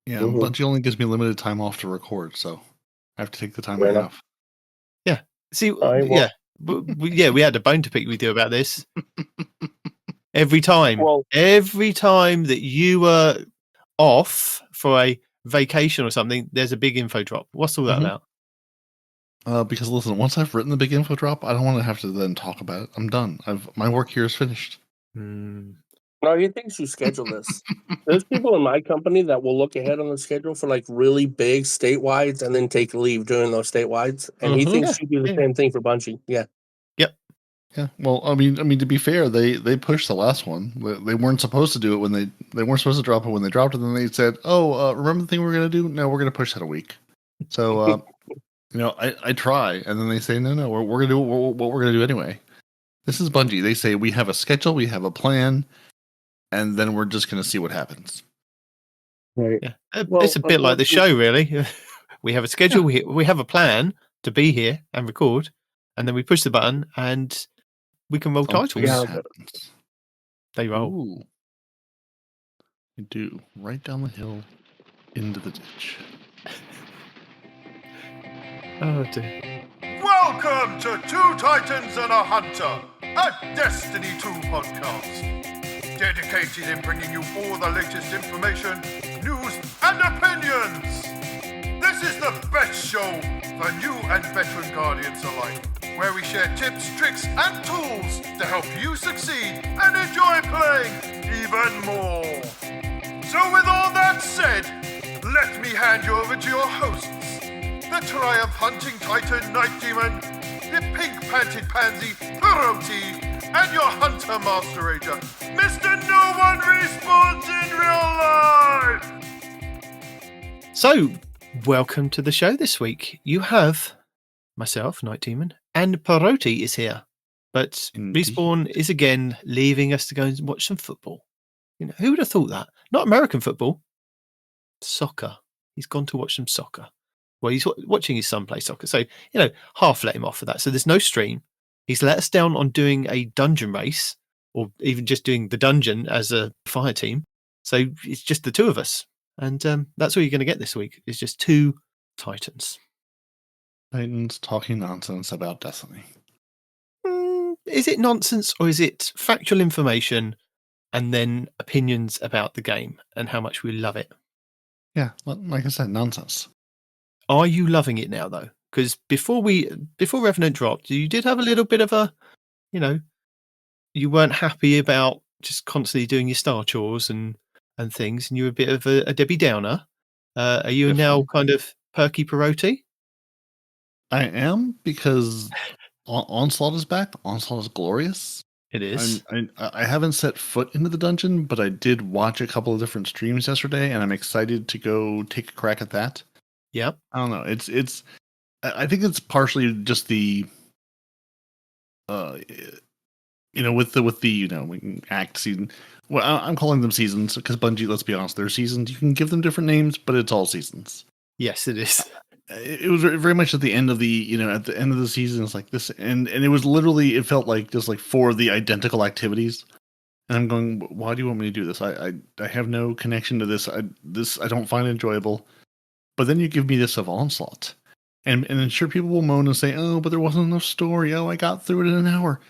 Yeah, Bungie only gives me limited time off to record, so I have to take the time I have. Yeah. See, we had a bone to pick with you about this. Every time that you were off for a vacation or something, there's a big info drop. What's all that about? Because listen, once I've written the big info drop, I don't want to have to then talk about it. I'm done. My work here is finished. No, he thinks you schedule this. There's people in my company that will look ahead on the schedule for like really big statewide and then take leave during those statewide. And he thinks you do the same thing for Bungie. Yeah. Yep. Yeah. Well, I mean, to be fair, they pushed the last one. They weren't supposed to do it when they weren't supposed to drop it when they dropped it. Then they said, "Oh, remember the thing we're gonna do? No, we're gonna push that a week." So, I try, and then they say, "No, we're gonna do what we're gonna do anyway." This is Bungie. They say we have a schedule, we have a plan, and then we're just gonna see what happens. Right. Yeah. It's a bit like the show, really. We have a schedule, we have a plan to be here and record, and then we push the button and we can roll titles. They roll. Ooh. You do. Right down the hill into the ditch. Oh, dear. Welcome to Two Titans and a Hunter, a Destiny 2 podcast. Dedicated in bringing you all the latest information, news, and opinions. This is the best show for new and veteran Guardians alike, where we share tips, tricks, and tools to help you succeed and enjoy playing even more. So with all that said, let me hand you over to your hosts, the Triumph Hunting Titan Nitedemon, the pink-panted pansy Peroty, and your Hunter Master Ranger, Mr. No One Respawns in Real Life! So, welcome to the show this week. You have myself, Nitedemon, and Peroty is here. But Respawn is again leaving us to go and watch some football. You know, who would have thought that? Not American football. Soccer. He's gone to watch some soccer. Well, he's watching his son play soccer. So, half let him off for that. So there's no stream. He's let us down on doing a dungeon race, or even just doing the dungeon as a fire team. So it's just the two of us. And that's what you're going to get this week. It's just two Titans. Titans talking nonsense about Destiny. Is it nonsense, or is it factual information and then opinions about the game and how much we love it? Yeah, like I said, nonsense. Are you loving it now, though? Because before Revenant dropped, you did have a little bit of a, you weren't happy about just constantly doing your star chores and things, and you were a bit of a Debbie Downer. Are you now kind of Perky Peroty? I am, because Onslaught is back. Onslaught is glorious. It is. I haven't set foot into the dungeon, but I did watch a couple of different streams yesterday, and I'm excited to go take a crack at that. Yep. I don't know. It's. I think it's partially just the, with the act season. Well, I'm calling them seasons because Bungie. Let's be honest, they're seasons. You can give them different names, but it's all seasons. Yes, it is. It was very much at the end of the, at the end of the season. It's like this, and it was literally. It felt like just like four of the identical activities. And I'm going, why do you want me to do this? I have no connection to this. I don't find enjoyable. But then you give me this of Onslaught. And then sure, people will moan and say, oh, but there wasn't enough story. Oh, I got through it in an hour.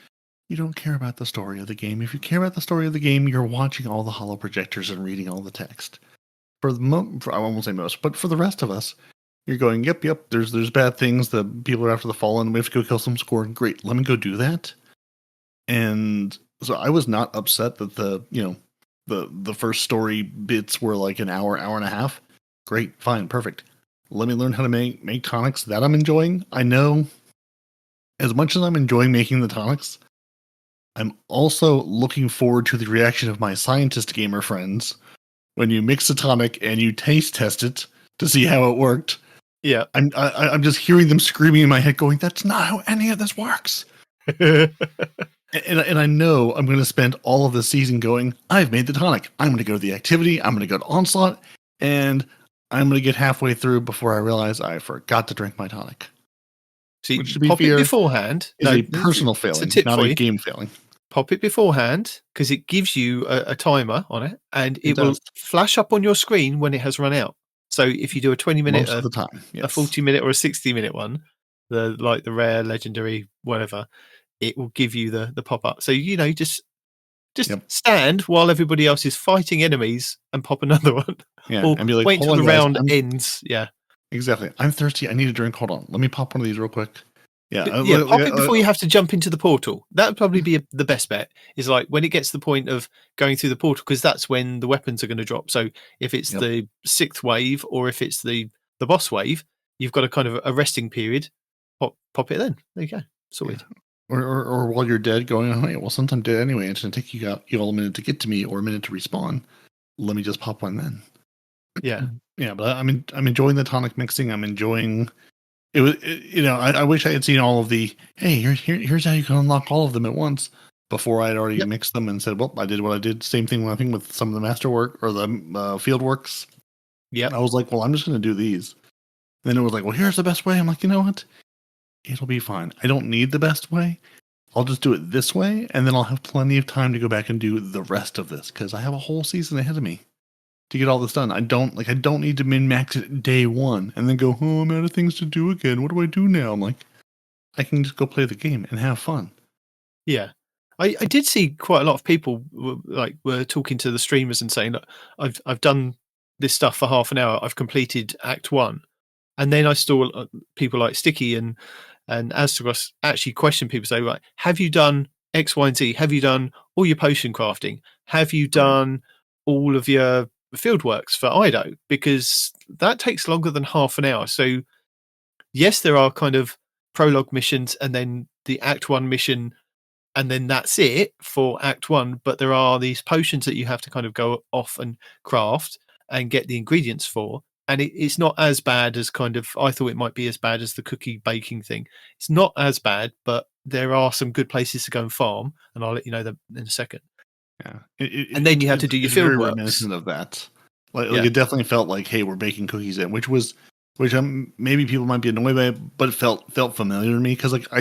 You don't care about the story of the game. If you care about the story of the game, you're watching all the holo projectors and reading all the text. I won't say most, but for the rest of us, you're going, yep, there's bad things. The people are after the Fallen. We have to go kill some score. Great, let me go do that. And so I was not upset that the first story bits were like an hour and a half. Great, fine, perfect. Let me learn how to make tonics that I'm enjoying. I know as much as I'm enjoying making the tonics, I'm also looking forward to the reaction of my scientist gamer friends when you mix a tonic and you taste test it to see how it worked. Yeah. I'm just hearing them screaming in my head going, that's not how any of this works. and I know I'm going to spend all of the season going, I've made the tonic. I'm going to go to the activity. I'm going to go to Onslaught. And I'm going to get halfway through before I realize I forgot to drink my tonic. See, pop it beforehand. Is a personal failing, not a game failing. Pop it beforehand, because it gives you a timer on it, and it will flash up on your screen when it has run out. So if you do a 20-minute, most of the time, yes. a 40-minute, or a 60-minute one, the rare, legendary, whatever, it will give you the pop up. So just stand while everybody else is fighting enemies and pop another one. Yeah, or and be like, wait hold till on, the guys, round ends. Yeah, exactly. I'm thirsty. I need a drink. Hold on. Let me pop one of these real quick. Yeah, pop it before you have to jump into the portal. That would probably be the best bet. Is like when it gets to the point of going through the portal, because that's when the weapons are going to drop. So if it's the 6th wave or if it's the boss wave, you've got a kind of a resting period. Pop it then. There you go. Sorted. Yeah. Or while you're dead, going, oh, yeah, well, since I'm dead anyway, it's going to take you all a minute to get to me or a minute to respawn. Let me just pop one then. Yeah. Yeah, but I'm enjoying the tonic mixing. I'm enjoying it. I wish I had seen all of the, hey, here's how you can unlock all of them at once before I had already mixed them and said, well, I did what I did. Same thing, I think, with some of the masterwork or the field works. Yeah. I was like, well, I'm just going to do these. And then it was like, well, here's the best way. I'm like, you know what? It'll be fine. I don't need the best way. I'll just do it this way, and then I'll have plenty of time to go back and do the rest of this because I have a whole season ahead of me to get all this done. I don't need to min-max it day one and then go, oh, I'm out of things to do again. What do I do now? I'm like, I can just go play the game and have fun. Yeah. I did see quite a lot of people were talking to the streamers and saying, look, I've done this stuff for half an hour. I've completed Act 1. And then I saw people like Sticky and Astros actually question people, say, right, have you done X, Y, and Z? Have you done all your potion crafting? Have you done all of your field works for Ido? Because that takes longer than half an hour. So yes, there are kind of prologue missions and then the Act 1 mission, and then that's it for Act 1. But there are these potions that you have to kind of go off and craft and get the ingredients for. And it's not as bad as I thought it might be as bad as the cookie baking thing. It's not as bad, but there are some good places to go and farm, and I'll let you know them in a second. Yeah, and then you have to do your field very works. reminiscent of that. Like it definitely felt like, hey, we're baking cookies in, which maybe people might be annoyed by it, but it felt familiar to me because like I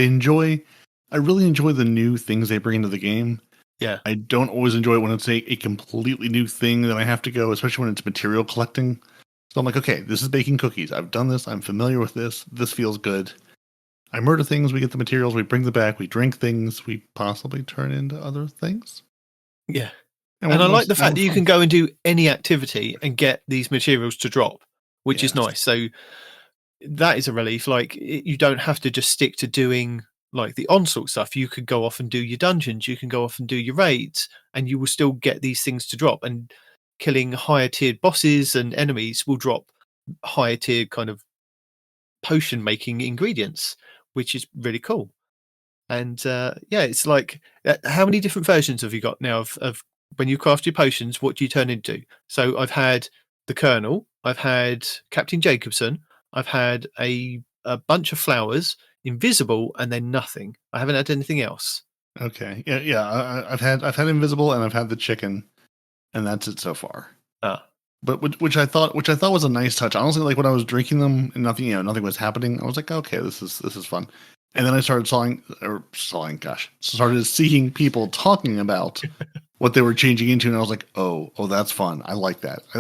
really enjoy the new things they bring into the game. Yeah, I don't always enjoy it when it's a completely new thing that I have to go, especially when it's material collecting. So I'm like, okay, this is baking cookies. I've done this. I'm familiar with this. This feels good. I murder things. We get the materials. We bring them back. We drink things. We possibly turn into other things. Yeah. And I like the fact that you can go and do any activity and get these materials to drop, which is nice. So that is a relief. Like you don't have to just stick to doing like the Onslaught stuff. You could go off and do your dungeons. You can go off and do your raids, and you will still get these things to drop. And killing higher tiered bosses and enemies will drop higher tiered kind of potion making ingredients, which is really cool. And it's like, how many different versions have you got now of when you craft your potions? What do you turn into? So I've had the Colonel, I've had Captain Jacobson, I've had a bunch of flowers, invisible, and then nothing. I haven't had anything else. Okay, yeah. I've had invisible, and I've had the chicken. And that's it so far. But which I thought was a nice touch. Honestly, like when I was drinking them and nothing was happening, I was like, okay, this is fun. And then I started started seeing people talking about what they were changing into, and I was like, oh, that's fun. I like that. I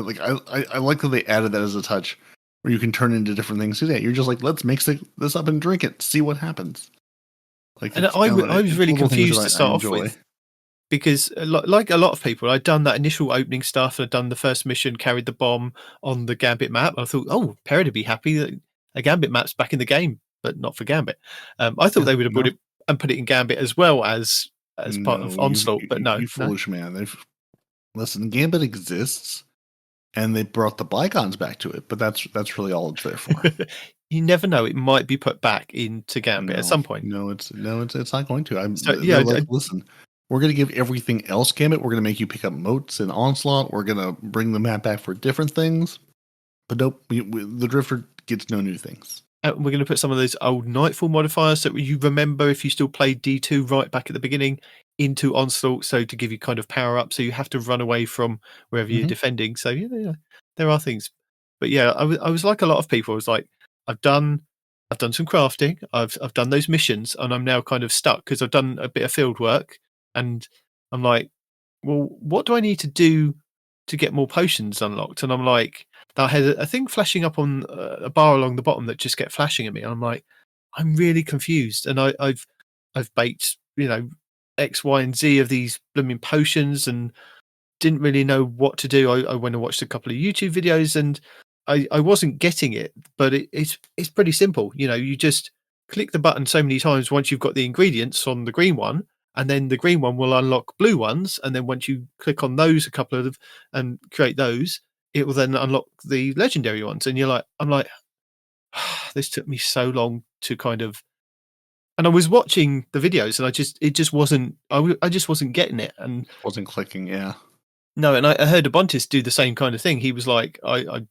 like that they added that as a touch where you can turn into different things. So yeah, you're just like, let's mix this up and drink it, see what happens. Like, and I was really confused to start off with. Because like a lot of people, I'd done that initial opening stuff. I'd done the first mission, carried the bomb on the Gambit map. I thought, oh, Peroty would be happy that a Gambit map's back in the game, but not for Gambit. I thought they would have put it in Gambit as well as part of Onslaught, but no. You foolish man. Listen, Gambit exists, and they brought the Bygones back to it, but that's really all it's there for. You never know; it might be put back into Gambit at some point. No, it's not going to. Listen. We're going to give everything else Gambit. We're going to make you pick up moats in Onslaught. We're going to bring the map back for different things. But nope, the Drifter gets no new things. We're going to put some of those old Nightfall modifiers that you remember if you still played D2 right back at the beginning into Onslaught, so to give you kind of power up, so you have to run away from wherever you're defending. So yeah, there are things. But yeah, I was like a lot of people. I was like, I've done some crafting. I've done those missions, and I'm now kind of stuck because I've done a bit of field work. And I'm like, well, what do I need to do to get more potions unlocked? And I'm like, that had a thing flashing up on a bar along the bottom that just kept flashing at me. And I'm like, I'm really confused. And I've baked, X, Y, and Z of these blooming potions and didn't really know what to do. I went and watched a couple of YouTube videos and I wasn't getting it, but it's pretty simple. You just click the button so many times once you've got the ingredients on the green one, and then the green one will unlock blue ones. And then once you click on those and create those, it will then unlock the legendary ones. And I'm like, this took me so long to kind of, and I was watching the videos and I just wasn't getting it. And wasn't clicking. Yeah. No. And I heard Abontis do the same kind of thing. He was like, I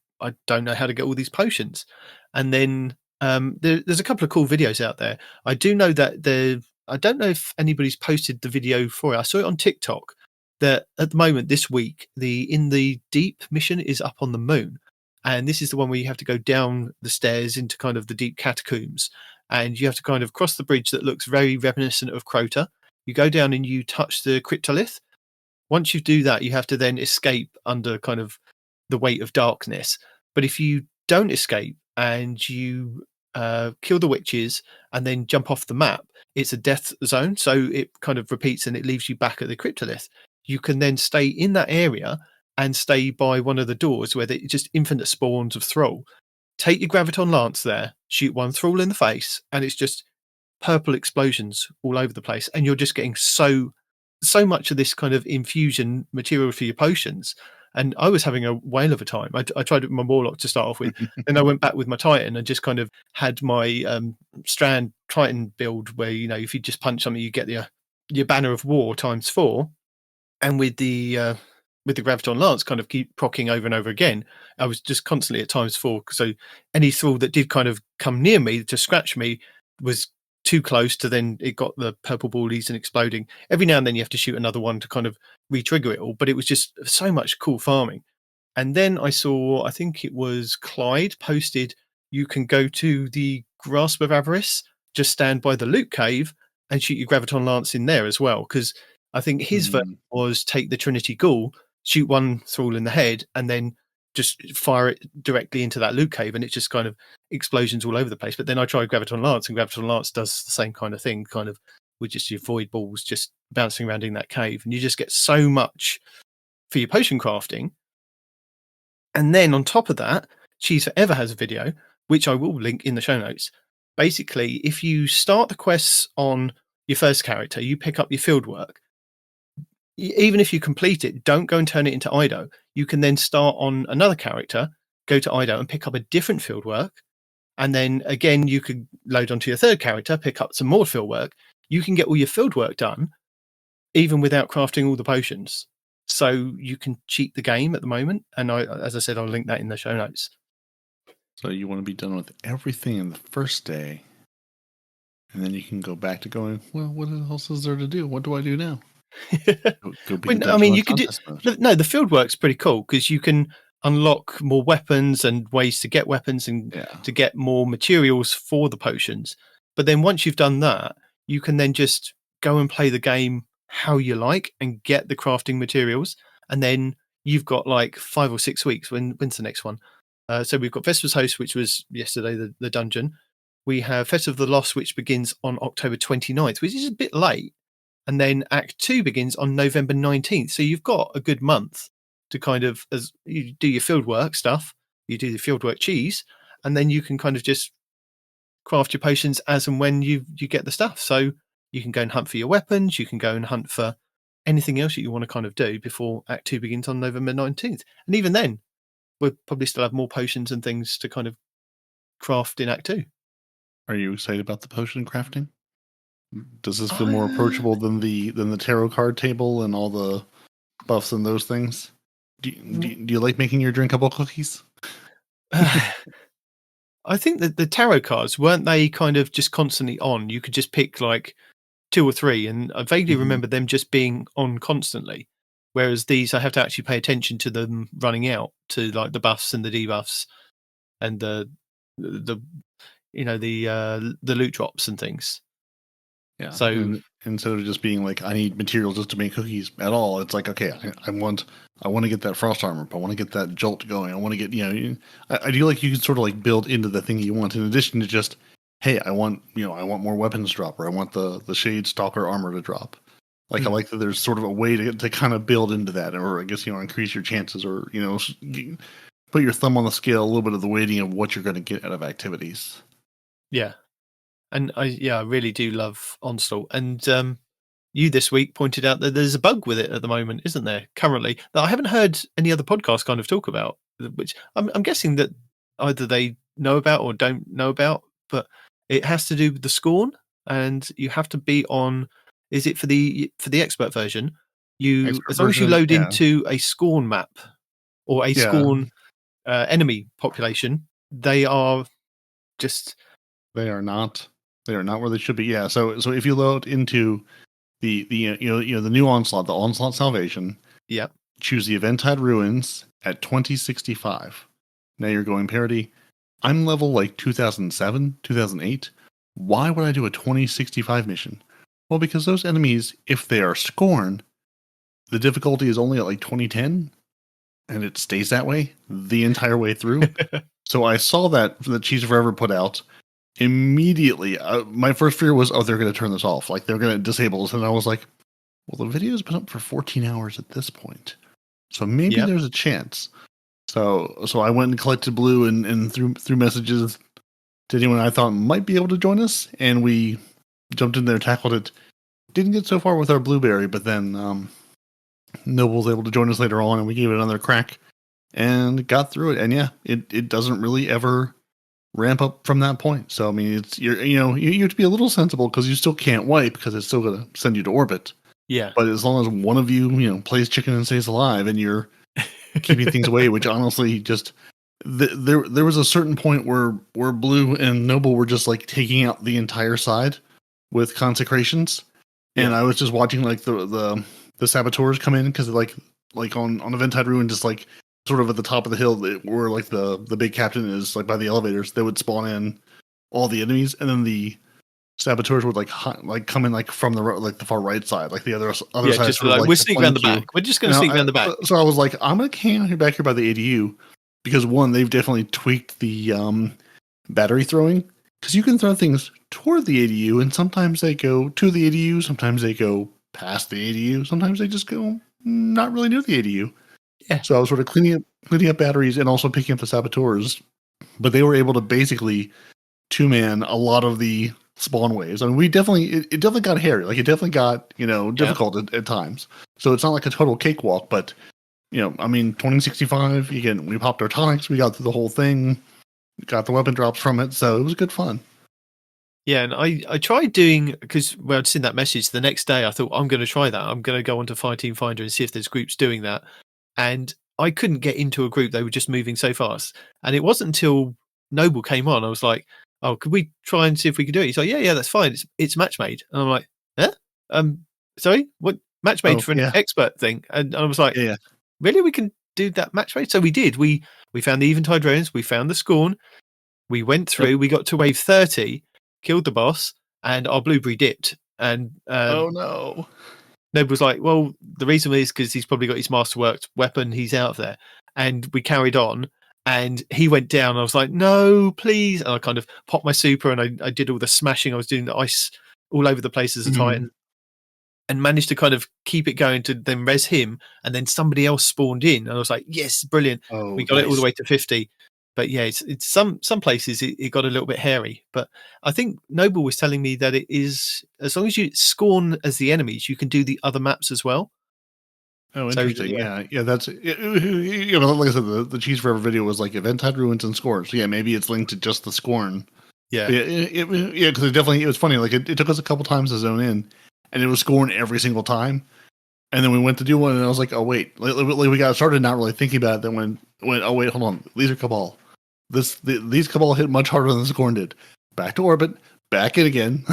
don't know how to get all these potions. And then there's a couple of cool videos out there. I do know that I don't know if anybody's posted the video for it. I saw it on TikTok that at the moment this week, the In the Deep mission is up on the moon. And this is the one where you have to go down the stairs into kind of the deep catacombs. And you have to kind of cross the bridge that looks very reminiscent of Crota. You go down and you touch the cryptolith. Once you do that, you have to then escape under kind of the weight of darkness. But if you don't escape and you kill the witches and then jump off the map, it's a death zone. So it kind of repeats and it leaves you back at the cryptolith. You can then stay in that area and stay by one of the doors where it's just infinite spawns of thrall. Take your Graviton Lance there, shoot one thrall in the face, and it's just purple explosions all over the place. And you're just getting so much of this kind of infusion material for your potions. And I was having a whale of a time. I tried it with my Warlock to start off with. Then I went back with my Titan and just kind of had my Strand Titan build where, if you just punch something, you get your Banner of War ×4. And with the Graviton Lance kind of keep procking over and over again, I was just constantly at ×4. So any thrall that did kind of come near me to scratch me was too close to then it got the purple ballies and exploding. Every now and then you have to shoot another one to kind of re-trigger it all, but it was just so much cool farming. And then I saw, I think it was Clyde posted, you can go to the Grasp of Avarice, just stand by the loot cave and shoot your Graviton Lance in there as well. Because I think his version was take the Trinity Ghoul, shoot one thrall in the head, and then just fire it directly into that loot cave, and it's just kind of explosions all over the place. But then I tried Graviton Lance, and Graviton Lance does the same kind of thing, kind of with just your void balls just bouncing around in that cave, and you just get so much for your potion crafting. And then on top of that, Cheese Forever has a video, which I will link in the show notes. Basically, if you start the quests on your first character, you pick up your field work. Even if you complete it, don't go and turn it into Ido. You can then start on another character, go to Ido and pick up a different field work. And then again, you could load onto your third character, pick up some more field work. You can get all your field work done, even without crafting all the potions. So you can cheat the game at the moment. And as I said, I'll link that in the show notes. So you want to be done with everything in the first day. And then you can go back to going, well, what else is there to do? What do I do now? You could do. No, the field work's pretty cool because you can unlock more weapons and ways to get weapons and to get more materials for the potions. But then once you've done that, you can then just go and play the game how you like and get the crafting materials. And then you've got like 5 or 6 weeks. When's the next one? So we've got Vesper's Host, which was yesterday, the dungeon. We have Festival of the Lost, which begins on October 29th, which is a bit late. And then Act 2 begins on November 19th. So you've got a good month to kind of, as you do your fieldwork stuff, you do the fieldwork cheese, and then you can kind of just craft your potions as and when you get the stuff. So you can go and hunt for your weapons. You can go and hunt for anything else that you want to kind of do before Act 2 begins on November 19th. And even then, we'll probably still have more potions and things to kind of craft in Act 2. Are you excited about the potion crafting? Does this feel more approachable than the tarot card table and all the buffs and those things? Do you like making your drinkable cookies? I think that the tarot cards, weren't they kind of just constantly on? You could just pick like 2 or 3, and I vaguely remember them just being on constantly. Whereas these, I have to actually pay attention to them running out, to like the buffs and the debuffs and the loot drops and things. Yeah. So and instead of just being like, I need materials just to make cookies at all, it's like, okay, I want to get that frost armor. I want to get that jolt going. I want to get, I do like you can sort of like build into the thing you want in addition to just, hey, I want more weapons to drop, or I want the Shade Stalker armor to drop. Like I like that there's sort of a way to kind of build into that, or I guess, increase your chances, or, put your thumb on the scale a little bit of the weighting of what you're going to get out of activities. Yeah. And I really do love Onslaught. And you this week pointed out that there's a bug with it at the moment, isn't there? Currently, that I haven't heard any other podcasts kind of talk about, which I'm guessing that either they know about or don't know about. But it has to do with the Scorn, and you have to be on. Is it for the expert version? As long as you load into a Scorn map or a Scorn enemy population, they are just. They are not where they should be. Yeah. So if you load into the the new Onslaught, the Onslaught Salvation. Yep. Choose the Eventide Ruins at 2065. Now you're going Peroty. I'm level like 2007, 2008. Why would I do a 2065 mission? Well, because those enemies, if they are Scorn, the difficulty is only at like 2010, and it stays that way the entire way through. So I saw that Cheese Forever put out. Immediately, my first fear was, they're going to turn this off. Like, they're going to disable this. And I was like, well, the video's been up for 14 hours at this point. So maybe there's a chance. So I went and collected blue and through messages to anyone I thought might be able to join us. And we jumped in there, tackled it. Didn't get so far with our blueberry, but then Noble was able to join us later on, and we gave it another crack and got through it. And yeah, it doesn't really ever ramp up from that point. So I mean, you have to be a little sensible because you still can't wipe because it's still going to send you to orbit. Yeah. But as long as one of you plays chicken and stays alive, and you're keeping things away, which honestly just there was a certain point where Blue and Noble were just like taking out the entire side with consecrations, and I was just watching like the saboteurs come in because like on Eventide Ruin, just like sort of at the top of the hill where like the big captain is, like by the elevators, they would spawn in all the enemies, and then the saboteurs would like come in like from the far right side, like the other side. Just like, we're sneaking around the back. We're just going to sneak around the back. So I was like, I'm going to hang out here back here by the ADU because one, they've definitely tweaked the battery throwing, because you can throw things toward the ADU, and sometimes they go to the ADU, sometimes they go past the ADU, sometimes they just go not really near the ADU. Yeah. So I was sort of cleaning up batteries and also picking up the saboteurs, but they were able to basically two-man a lot of the spawn waves. I mean, it definitely got hairy. Like, it definitely got, difficult at times. So it's not like a total cakewalk, but, I mean, 2065, we popped our tonics, we got through the whole thing, got the weapon drops from it, so it was good fun. Yeah, and I tried doing, because I'd seen that message the next day, I thought, I'm going to try that. I'm going to go onto Fire Team Finder and see if there's groups doing that. And I couldn't get into a group. They were just moving so fast. And it wasn't until Noble came on, I was like, oh, could we try and see if we could do it? He's like, yeah, that's fine. It's match made. And I'm like, sorry, what match made for an expert thing? And I was like, really? We can do that match made? So we did. We found the Eventide Ruins, we found the Scorn, we went through, we got to wave 30, killed the boss, and our blueberry dipped. And oh no. Noble was like, well, the reason is because he's probably got his masterworked weapon, he's out of there. And we carried on, and he went down. I was like, no, please. And I kind of popped my super, and I did all the smashing. I was doing the ice all over the place as a Titan, and managed to kind of keep it going to then res him. And then somebody else spawned in, and I was like, yes, brilliant. We got it all the way to 50. But yeah, it's some places it got a little bit hairy. But I think Noble was telling me that it is, as long as you Scorn as the enemies, you can do the other maps as well. Oh, interesting. So, yeah. That's like I said, the Cheese Forever video was like Eventide Ruins and Scorn. So yeah, maybe it's linked to just the Scorn. Yeah, because it was funny. Like it took us a couple times to zone in, and it was Scorn every single time. And then we went to do one, and I was like, oh wait, we got started not really thinking about it. Then went, oh wait, hold on, these are Cabal. These Cabal hit much harder than Scorn did. Back to orbit, back in again.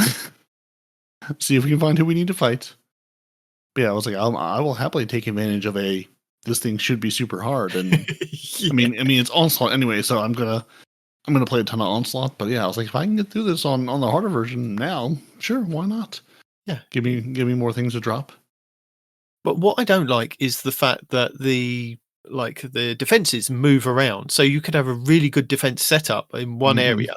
See if we can find who we need to fight. But yeah, I was like, I will happily take advantage of this thing should be super hard. And I mean it's Onslaught anyway, so I'm gonna play a ton of Onslaught. But yeah, I was like, if I can get through this on the harder version now, sure, why not? Yeah. Give me more things to drop. But what I don't like is the fact that the defenses move around. So you could have a really good defense setup in one area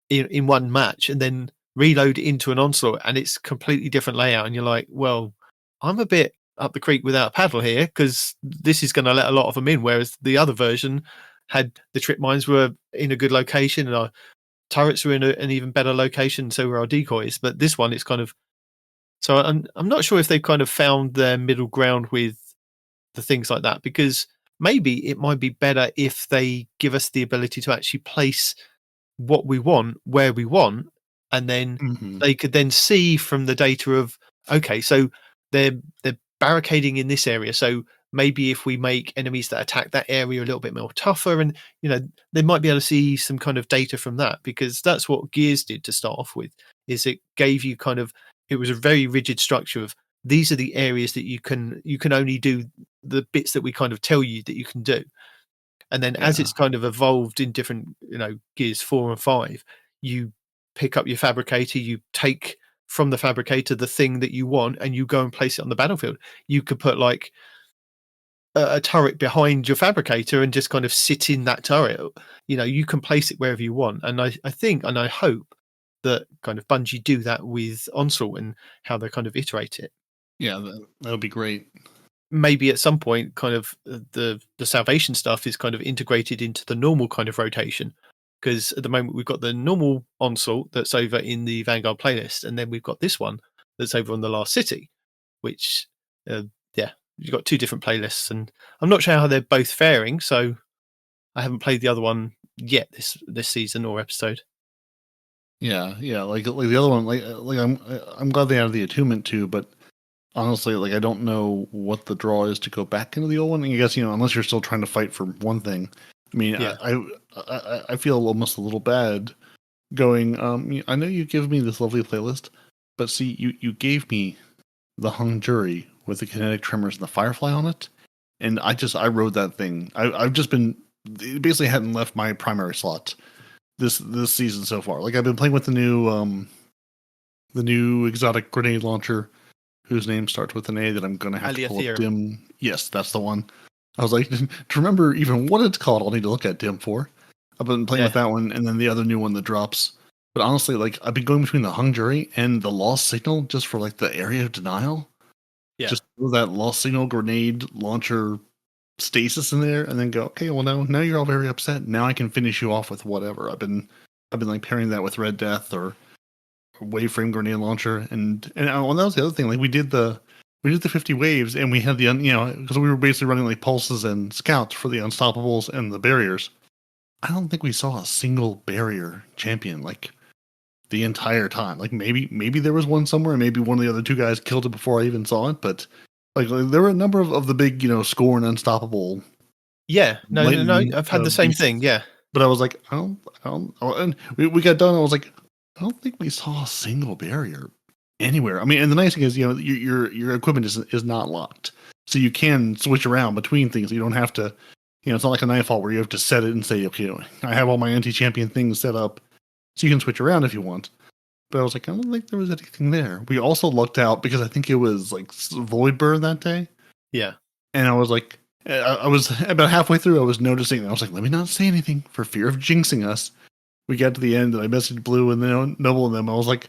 in one match and then reload into an onslaught and it's completely different layout. And you're like, well, I'm a bit up the creek without a paddle here because this is going to let a lot of them in. Whereas the other version had the trip mines were in a good location and our turrets were in an even better location. So were our decoys. But this one, it's kind of, so I'm not sure if they've kind of found their middle ground with the things like that, because maybe it might be better if they give us the ability to actually place what we want where we want, and then they could then see from the data of, okay, so they're barricading in this area, so maybe if we make enemies that attack that area a little bit more tougher, and they might be able to see some kind of data from that, because that's what Gears did to start off with, is it gave you kind of, it was a very rigid structure of, these are the areas that you can only do the bits that we kind of tell you that you can do. And then as it's kind of evolved in different, Gears 4 and 5, you pick up your fabricator, you take from the fabricator the thing that you want and you go and place it on the battlefield. You could put like a turret behind your fabricator and just kind of sit in that turret. You can place it wherever you want. And I think, and I hope that kind of Bungie do that with Onslaught and how they kind of iterate it. Yeah, that would be great. Maybe at some point, kind of the salvation stuff is kind of integrated into the normal kind of rotation, because at the moment we've got the normal Onslaught that's over in the Vanguard playlist, and then we've got this one that's over on the Last City, which you've got two different playlists, and I'm not sure how they're both faring, so I haven't played the other one yet this season or episode. Yeah, like the other one, like I'm glad they added the attunement too, but honestly, like I don't know what the draw is to go back into the old one. I guess unless you're still trying to fight for one thing. I mean, I feel almost a little bad going. I know you give me this lovely playlist, but see, you gave me the hung jury with the kinetic tremors and the firefly on it, and I rode that thing. I've just been, it basically hadn't left my primary slot this season so far. Like I've been playing with the new exotic grenade launcher, whose name starts with an A that I'm going to have to pull up Dim. Yes, that's the one. I was like, to remember even what it's called, I'll need to look at Dim for. I've been playing with that one, and then the other new one that drops. But honestly, like I've been going between the hung jury and the lost signal just for like the area of denial. Yeah. Just throw that lost signal grenade launcher stasis in there, and then go, okay, well now you're all very upset. Now I can finish you off with whatever. I've been like pairing that with Red Death or waveframe grenade launcher, and that was the other thing. Like we did the 50 waves, and we had the because we were basically running like pulses and scouts for the unstoppables and the barriers. I don't think we saw a single barrier champion like the entire time. Like maybe there was one somewhere, and maybe one of the other two guys killed it before I even saw it. But like there were a number of the big score and unstoppable. Yeah, no, I've had the same thing. Yeah, but I was like, I don't, and we got done. I was like, I don't think we saw a single barrier anywhere. I mean, and the nice thing is, your equipment is not locked, so you can switch around between things. You don't have to, it's not like a Nightfall where you have to set it and say, okay, I have all my anti-champion things set up, so you can switch around if you want. But I was like, I don't think there was anything there. We also lucked out because I think it was like Void Burn that day. Yeah, and I was like, I was about halfway through. I was noticing, and I was like, let me not say anything for fear of jinxing us. We got to the end, and I messaged Blue and then Noble and them. I was like,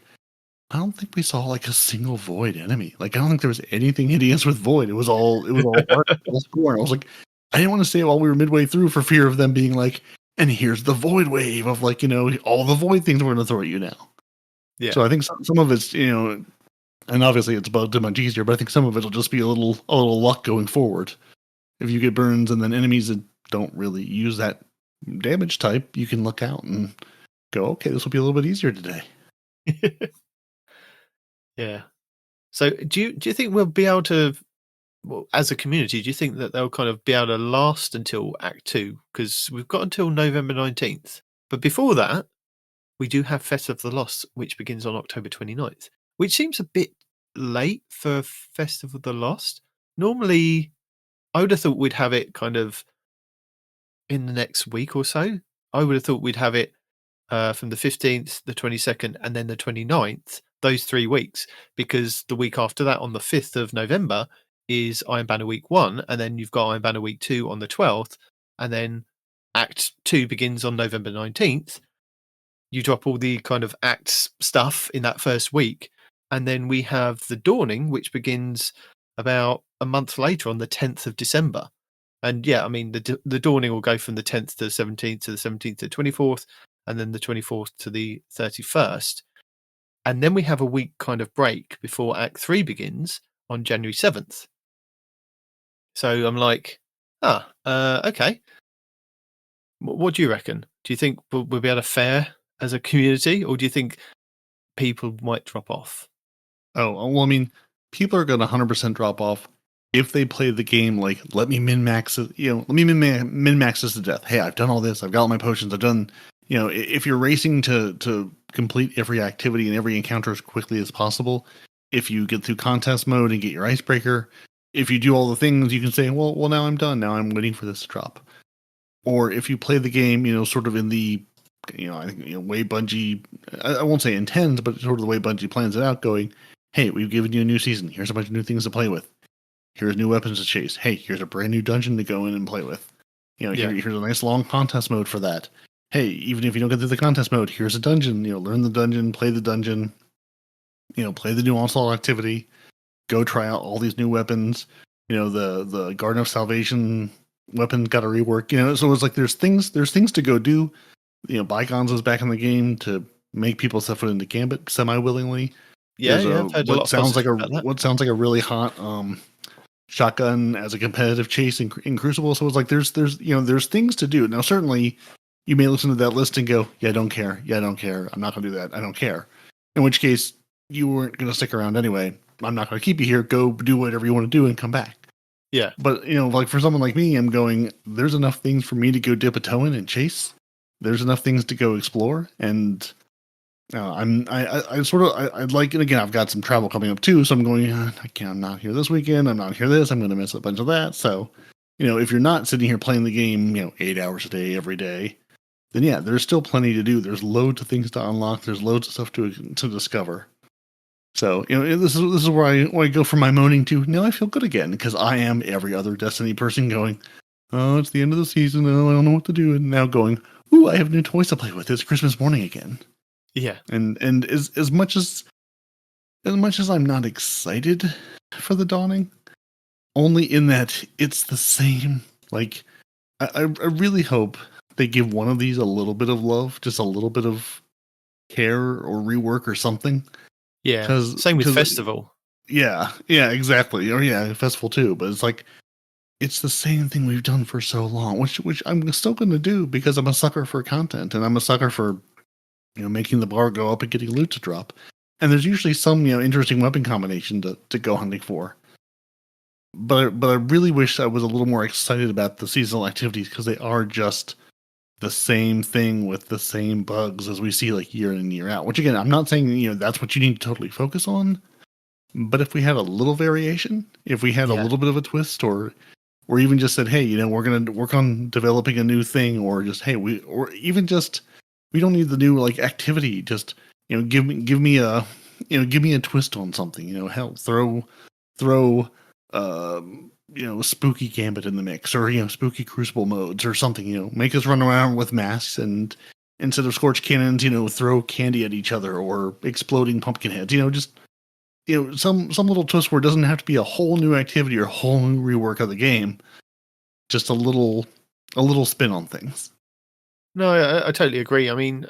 I don't think we saw like a single Void enemy. Like, I don't think there was anything hitting us with Void. It was all score. I was like, I didn't want to say it while we were midway through for fear of them being like, and here's the Void wave of like, all the Void things we're going to throw at you now. Yeah. So I think some of it's, and obviously it's about much easier, but I think some of it will just be a little luck going forward. If you get burns and then enemies that don't really use that damage type, you can look out and go, okay, this will be a little bit easier today. Yeah. So do you think we'll be able to, well, as a community, do you think that they'll kind of be able to last until Act 2? Because we've got until November 19th. But before that, we do have Festival of the Lost, which begins on October 29th, which seems a bit late for Festival of the Lost. Normally, I would have thought we'd have it kind of in the next week or so. I would have thought we'd have it from the 15th, the 22nd, and then the 29th those 3 weeks, because the week after that, on the 5th of November, is Iron Banner Week 1, and then you've got Iron Banner Week 2 on the 12th, and then Act 2 begins on November 19th. You drop all the kind of Acts stuff in that first week, and then we have the Dawning, which begins about a month later on the 10th of December. And yeah, I mean, the Dawning will go from the 10th to the 17th to the 17th to the 24th, and then the 24th to the 31st. And then we have a week kind of break before Act 3 begins on January 7th. So I'm like, okay. What do you reckon? Do you think we'll be able to fare as a community, or do you think people might drop off? Oh, well, I mean, people are going to 100% drop off if they play the game like, let me min-max it, let me min-max this to death. Hey, I've done all this. I've got all my potions. I've done, if you're racing to complete every activity and every encounter as quickly as possible, if you get through contest mode and get your icebreaker, if you do all the things, you can say, well, now I'm done. Now I'm waiting for this to drop. Or if you play the game, sort of in the, I think, way Bungie, I won't say intends, but sort of the way Bungie plans it out, going, hey, we've given you a new season. Here's a bunch of new things to play with. Here's new weapons to chase. Hey, here's a brand new dungeon to go in and play with. Here's a nice long contest mode for that. Hey, even if you don't get through the contest mode, here's a dungeon. Learn the dungeon, play the dungeon. Play the new Onslaught activity. Go try out all these new weapons. The Garden of Salvation weapons got a rework. So it's like there's things to go do. Bygones is back in the game to make people step foot into Gambit semi-willingly. Yeah, what sounds like a really hot shotgun as a competitive chase in Crucible. So it's like there's things to do. Now certainly you may listen to that list and go, yeah, I don't care. I'm not gonna do that. I don't care. In which case you weren't gonna stick around anyway. I'm not gonna keep you here. Go do whatever you want to do and come back. Yeah. But like for someone like me, I'm going, there's enough things for me to go dip a toe in and chase. There's enough things to go explore, and I'd like it again. I've got some travel coming up too, so I'm going. I'm not here this weekend. I'm not here this. I'm going to miss a bunch of that. So, if you're not sitting here playing the game, 8 hours a day every day, then yeah, there's still plenty to do. There's loads of things to unlock. There's loads of stuff to discover. So, this is where I go from my moaning to now I feel good again, because I am every other Destiny person going, oh, it's the end of the season. Oh, I don't know what to do, and now going, ooh, I have new toys to play with. It's Christmas morning again. Yeah. And as much as I'm not excited for the Dawning, only in that it's the same. Like, I really hope they give one of these a little bit of love, just a little bit of care or rework or something. Yeah. Same with Festival. Yeah, exactly. Or yeah, Festival too. But it's like, it's the same thing we've done for so long, which I'm still going to do because I'm a sucker for content, and I'm a sucker for, making the bar go up and getting loot to drop. And there's usually some, interesting weapon combination to go hunting for. But I really wish I was a little more excited about the seasonal activities, because they are just the same thing with the same bugs as we see like year in and year out. Which again, I'm not saying, that's what you need to totally focus on. But if we had a little variation, if we had a little bit of a twist, or even just said, hey, we're going to work on developing a new thing, or just, hey, we don't need the new like activity. Just, give me a twist on something, hell, throw, spooky Gambit in the mix, or, spooky Crucible modes or something, make us run around with masks, and instead of scorch cannons, throw candy at each other, or exploding pumpkin heads, just, some little twist where it doesn't have to be a whole new activity or a whole new rework of the game. Just a little spin on things. No, I totally agree. I mean,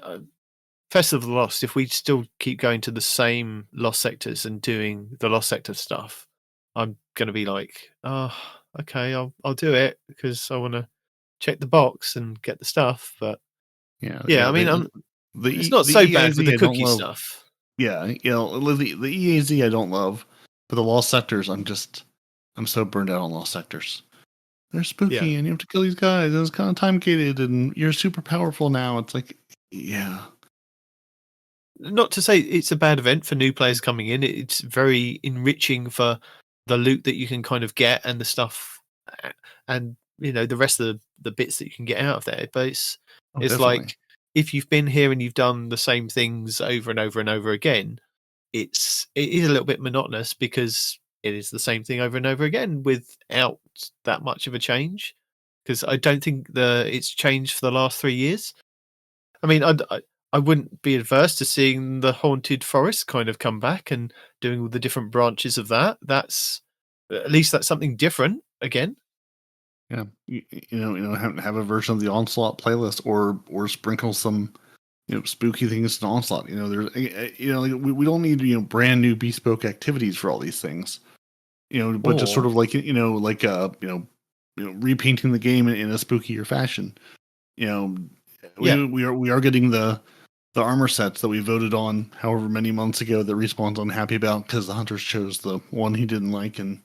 Festival of the Lost, if we still keep going to the same Lost Sectors and doing the Lost Sector stuff, I'm going to be like, oh, okay, I'll do it, because I want to check the box and get the stuff. But yeah, I mean, it's not so bad with the cookie stuff. Yeah, the EAZ I don't love, but the Lost Sectors, I'm so burned out on Lost Sectors. They're spooky, and you have to kill these guys, and it's kind of time-gated, and you're super powerful now. It's like, yeah. Not to say it's a bad event for new players coming in. It's very enriching for the loot that you can kind of get, and the stuff, and, the rest of the bits that you can get out of there. But it's like, if you've been here and you've done the same things over and over and over again, it is a little bit monotonous because it is the same thing over and over again without that much of a change. Because I don't think it's changed for the last 3 years. I mean, I wouldn't be adverse to seeing the Haunted Forest kind of come back and doing all the different branches of that. That's at least that's something different again. Yeah, have a version of the Onslaught playlist, or sprinkle some, spooky things in Onslaught. There's, we don't need brand new bespoke activities for all these things. But just sort of like repainting the game in a spookier fashion. We are getting the armor sets that we voted on however many months ago that Respawn's unhappy about because the hunters chose the one he didn't like, and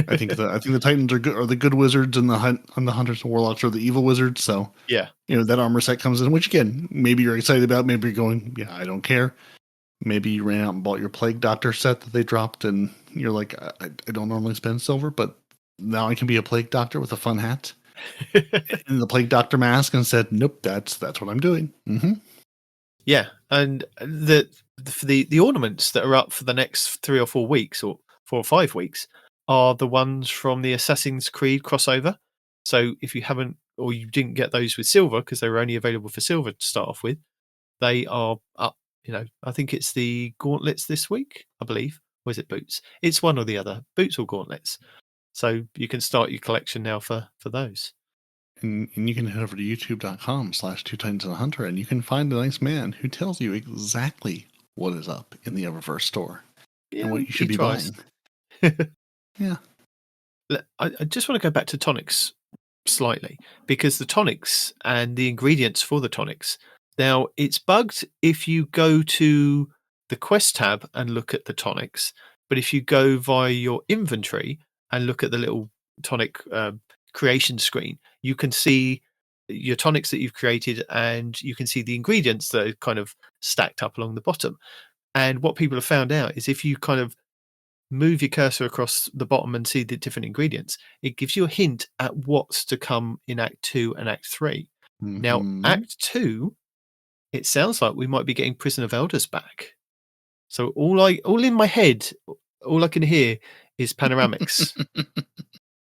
I think the Titans are the good wizards, and the hunters and warlocks are the evil wizards. So yeah, that armor set comes in, which again, maybe you're excited about, maybe you're going, yeah, I don't care. Maybe you ran out and bought your Plague Doctor set that they dropped, and you're like, I don't normally spend silver, but now I can be a Plague Doctor with a fun hat and the Plague Doctor mask, and said, nope, that's what I'm doing. Mm-hmm. Yeah, and the ornaments that are up for the next 3 or 4 weeks, or 4 or 5 weeks, are the ones from the Assassin's Creed crossover. So if you haven't, or you didn't get those with silver because they were only available for silver to start off with, they are up. I think it's the gauntlets this week, I believe. Or is it boots? It's one or the other, boots or gauntlets. So you can start your collection now for those. And you can head over to youtube.com/2titans and a hunter, and you can find a nice man who tells you exactly what is up in the Eververse store and what you should be buying. Yeah. I just want to go back to Tonics slightly, because the Tonics and the ingredients for the Tonics, now it's bugged if you go to the quest tab and look at the Tonics, but if you go via your inventory and look at the little tonic creation screen, you can see your tonics that you've created, and you can see the ingredients that are kind of stacked up along the bottom. And what people have found out is if you kind of move your cursor across the bottom and see the different ingredients, it gives you a hint at what's to come in Act 2 and Act 3. Mm-hmm. Now, Act 2, it sounds like we might be getting Prison of Elders back. So all in my head, all I can hear is panoramics.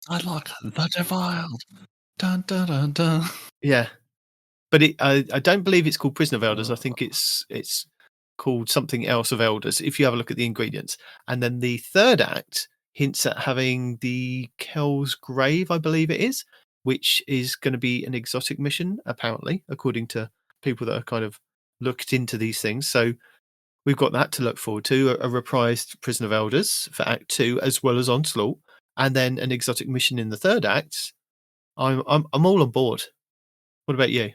I like the defiled. Dun, dun, dun, dun. Yeah, but I don't believe it's called Prison of Elders. I think it's called something else of Elders, if you have a look at the ingredients. And then the third act hints at having the Kel's Grave, I believe it is, which is going to be an exotic mission, apparently, according to people that have kind of looked into these things. So we've got that to look forward to, a reprised Prison of Elders for Act 2, as well as Onslaught, and then an exotic mission in the third act. I'm all on board. What about you?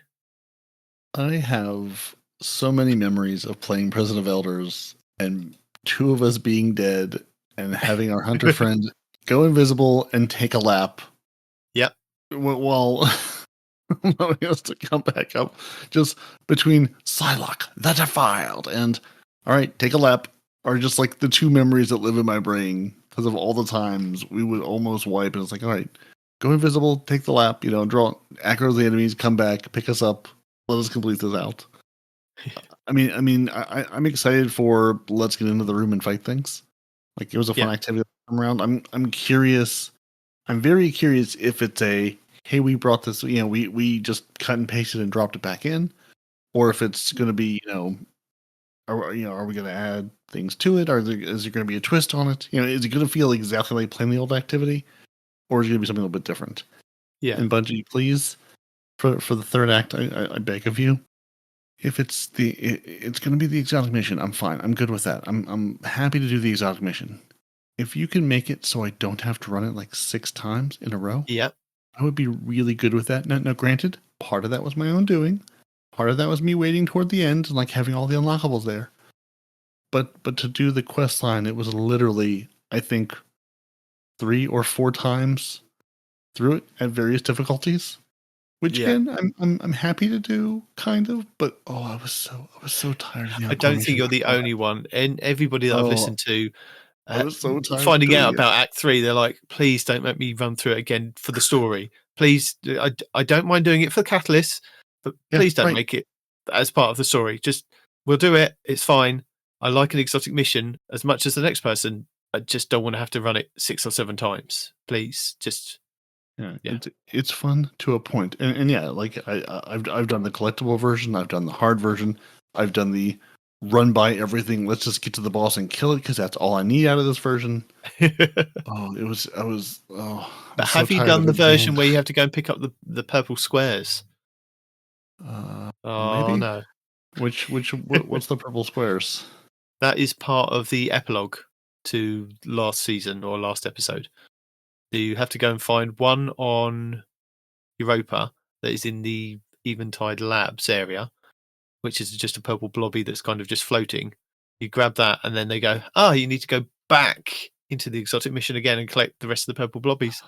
I have so many memories of playing Prison of Elders and 2 of us being dead and having our hunter friend go invisible and take a lap. Yep. While allowing us to come back up, just between Psylocke, the Defiled, and all right, take a lap, are just like the 2 memories that live in my brain because of all the times we would almost wipe, and it's like, all right, go invisible, take the lap, draw aggro the enemies, come back, pick us up, let us complete this out. I'm excited for let's get into the room and fight things. Like, it was a fun activity around. I'm curious. I'm very curious if it's a, hey, we brought this, we just cut and pasted and dropped it back in, or if it's going to be, are we going to add things to it? Is there going to be a twist on it? Is it going to feel exactly like playing the old activity, or is it going to be something a little bit different? Yeah. And Bungie, please, for the third act, I beg of you, if it's going to be the exotic mission, I'm fine. I'm good with that. I'm happy to do the exotic mission. If you can make it so I don't have to run it like 6 times in a row, I would be really good with that. Now, granted, part of that was my own doing. Part of that was me waiting toward the end and like having all the unlockables there. But to do the quest line, it was literally, I think, 3 or 4 times through it at various difficulties. Which again, I'm happy to do, kind of, but I was so tired. I don't think you're the only one, and everybody that I've listened to, I was so tired finding out about Act 3, they're like, please don't make me run through it again for the story. Please, I don't mind doing it for the catalyst, but please don't make it as part of the story. Just, we'll do it. It's fine. I like an exotic mission as much as the next person. I just don't want to have to run it 6 or 7 times. Please, just It's fun to a point, and yeah, like I've done the collectible version, I've done the hard version, I've done the run by everything. Let's just get to the boss and kill it because that's all I need out of this version. But have you done the version where you have to go and pick up the purple squares? Maybe? No. What's the purple squares? That is part of the epilogue to last season or last episode. You have to go and find one on Europa that is in the Eventide Labs area, which is just a purple blobby that's kind of just floating. You grab that, and then they go, you need to go back into the exotic mission again and collect the rest of the purple blobbies.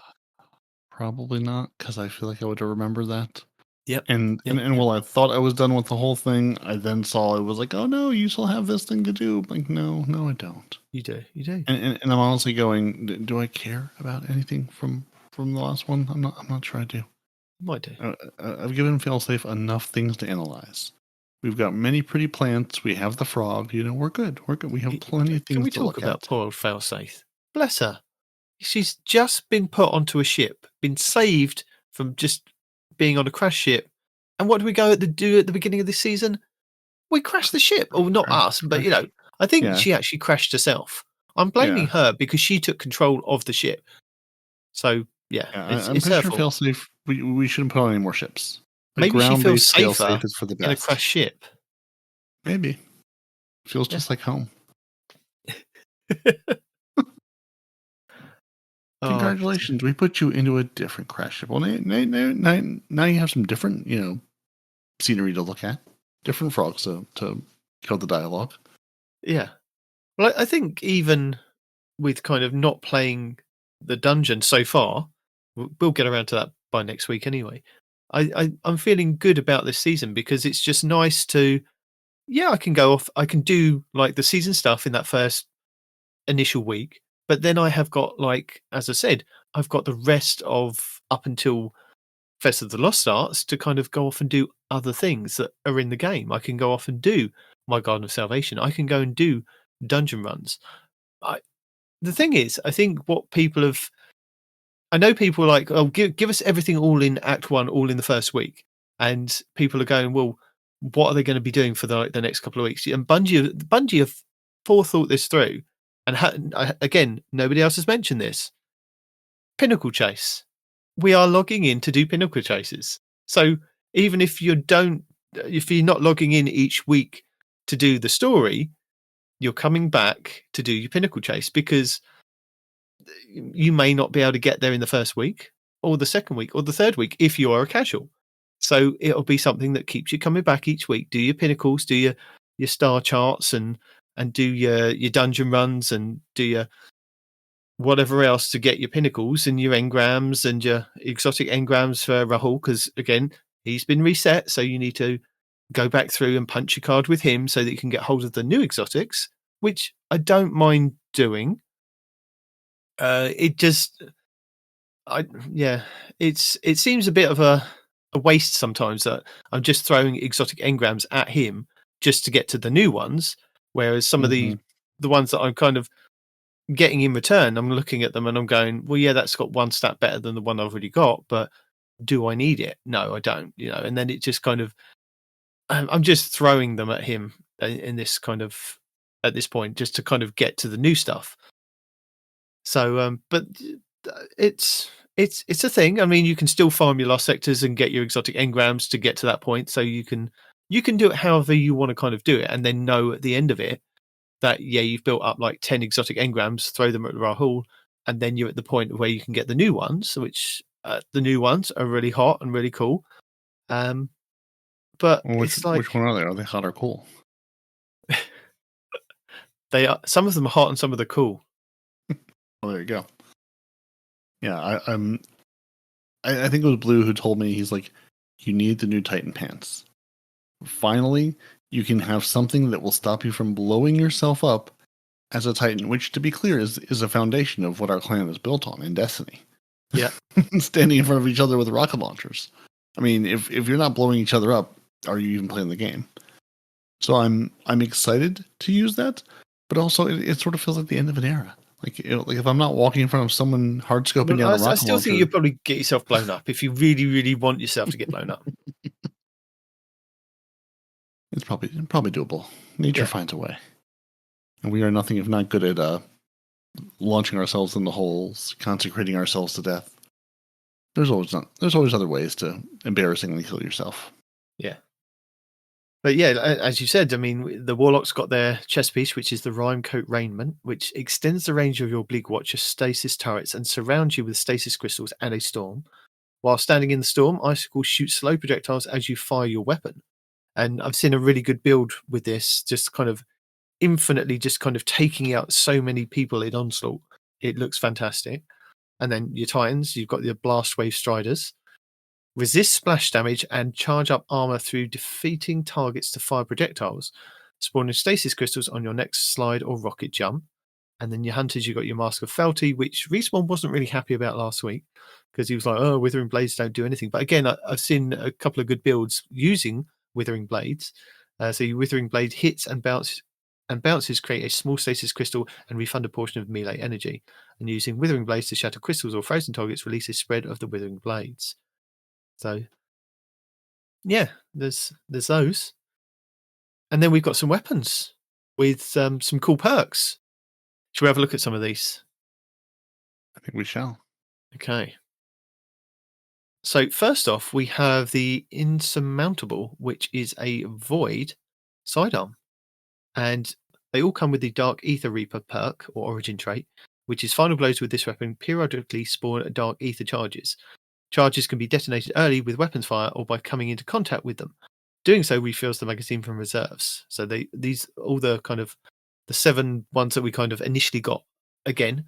Probably not, because I feel like I would have remembered that. Yep. And while I thought I was done with the whole thing, I then saw it was like, oh no, you still have this thing to do. I'm like, no, I don't. You do. And I'm honestly going, do I care about anything from the last one? I'm not sure I do. You might do. I've given Failsafe enough things to analyze. We've got many pretty plants. We have the frog. We're good. We have plenty of things. Can we to talk look about at. poor old Failsafe? Bless her. She's just been put onto a ship, been saved from just being on a crash ship. And what do we do at the beginning of this season? We crash the ship. Or not us, but I think she actually crashed herself. I'm blaming her because she took control of the ship. So I'm it's pretty her sure fault. Failsafe. We shouldn't put on any more ships. Maybe she feels safer Failsafe is for the best. in a crash ship. Maybe feels just like home. Congratulations, we put you into a different crash ship. Well, now you have some different, scenery to look at, different frogs to kill the dialogue. Yeah, well, I think even with kind of not playing the dungeon so far, we'll get around to that by next week anyway. I'm feeling good about this season because it's just nice to, I can go off, I can do like the season stuff in that first initial week. But then I have got, like, as I said, I've got the rest of up until Fest of the Lost starts to kind of go off and do other things that are in the game. I can go off and do my Garden of Salvation. I can go and do dungeon runs. The thing is, I think what people have... I know people are like, oh, give us everything all in Act 1, all in the first week. And people are going, well, what are they going to be doing for the next couple of weeks? And Bungie have forethought this through. And again, nobody else has mentioned this. Pinnacle Chase. We are logging in to do Pinnacle Chases. So even if you're not logging in each week to do the story, you're coming back to do your Pinnacle Chase because you may not be able to get there in the first week or the second week or the third week if you are a casual. So it'll be something that keeps you coming back each week. Do your pinnacles, do your star charts and do your dungeon runs and do your whatever else to get your pinnacles and your engrams and your exotic engrams for Rahul, because again, he's been reset, so you need to go back through and punch your card with him so that you can get hold of the new exotics, which I don't mind doing. It seems a bit of a waste sometimes that I'm just throwing exotic engrams at him just to get to the new ones. Whereas some of the ones that I'm kind of getting in return, I'm looking at them and I'm going, well, yeah, that's got one stat better than the one I've already got, but do I need it? No, I don't. And then it just kind of, I'm just throwing them at him in this kind of, at this point, just to kind of get to the new stuff. So, but it's a thing. I mean, you can still farm your lost sectors and get your exotic engrams to get to that point. So you can do it however you want to kind of do it, and then know at the end of it that you've built up like 10 exotic engrams, throw them at Rahul, and then you're at the point where you can get the new ones, which the new ones are really hot and really cool. But which one are they? Are they hot or cool? They are. Some of them are hot and some of them are cool. Well, there you go. Yeah, I think it was Blue who told me, he's like, you need the new Titan pants. Finally, you can have something that will stop you from blowing yourself up as a Titan, which, to be clear, is a foundation of what our clan is built on in Destiny. Yeah. Standing in front of each other with rocket launchers. I mean, if you're not blowing each other up, are you even playing the game? So I'm excited to use that, but also it sort of feels like the end of an era. Like like if I'm not walking in front of someone hard scoping down a rocket I still launcher, think you'll probably get yourself blown up if you really, really want yourself to get blown up. it's probably doable. Nature Yeah. finds a way, and we are nothing if not good at launching ourselves in the holes, consecrating ourselves to death. There's always other ways to embarrassingly kill yourself. Yeah. But yeah, as you said, I mean, the Warlock's got their chest piece, which is the Rime Coat Raiment, which extends the range of your Bleak Watcher stasis turrets and surrounds you with stasis crystals and a storm. While standing in the storm, Icicles shoot slow projectiles as you fire your weapon. And I've seen a really good build with this, just kind of infinitely just kind of taking out so many people in Onslaught. It looks fantastic. And then your Titans, you've got your Blast Wave Striders. Resist splash damage and charge up armor through defeating targets to fire projectiles, spawning stasis crystals on your next slide or rocket jump. And then your Hunters, you got your Mask of Felty, which Respawn wasn't really happy about last week because he was like, oh, Withering Blades don't do anything. But again, I've seen a couple of good builds using Withering Blades. So your Withering Blade hits and bounces create a small stasis crystal and refund a portion of melee energy. And using Withering Blades to shatter crystals or frozen targets release a spread of the Withering Blades. So, yeah, there's those. And then we've got some weapons with some cool perks. Shall we have a look at some of these? I think we shall. Okay. So first off, we have the Insurmountable, which is a Void sidearm. And they all come with the Dark Ether Reaper perk or origin trait, which is final blows with this weapon periodically spawn Dark Ether charges. Charges can be detonated early with weapons fire or by coming into contact with them. Doing so refills the magazine from reserves. So these all the kind of the 7 ones that we kind of initially got. Again,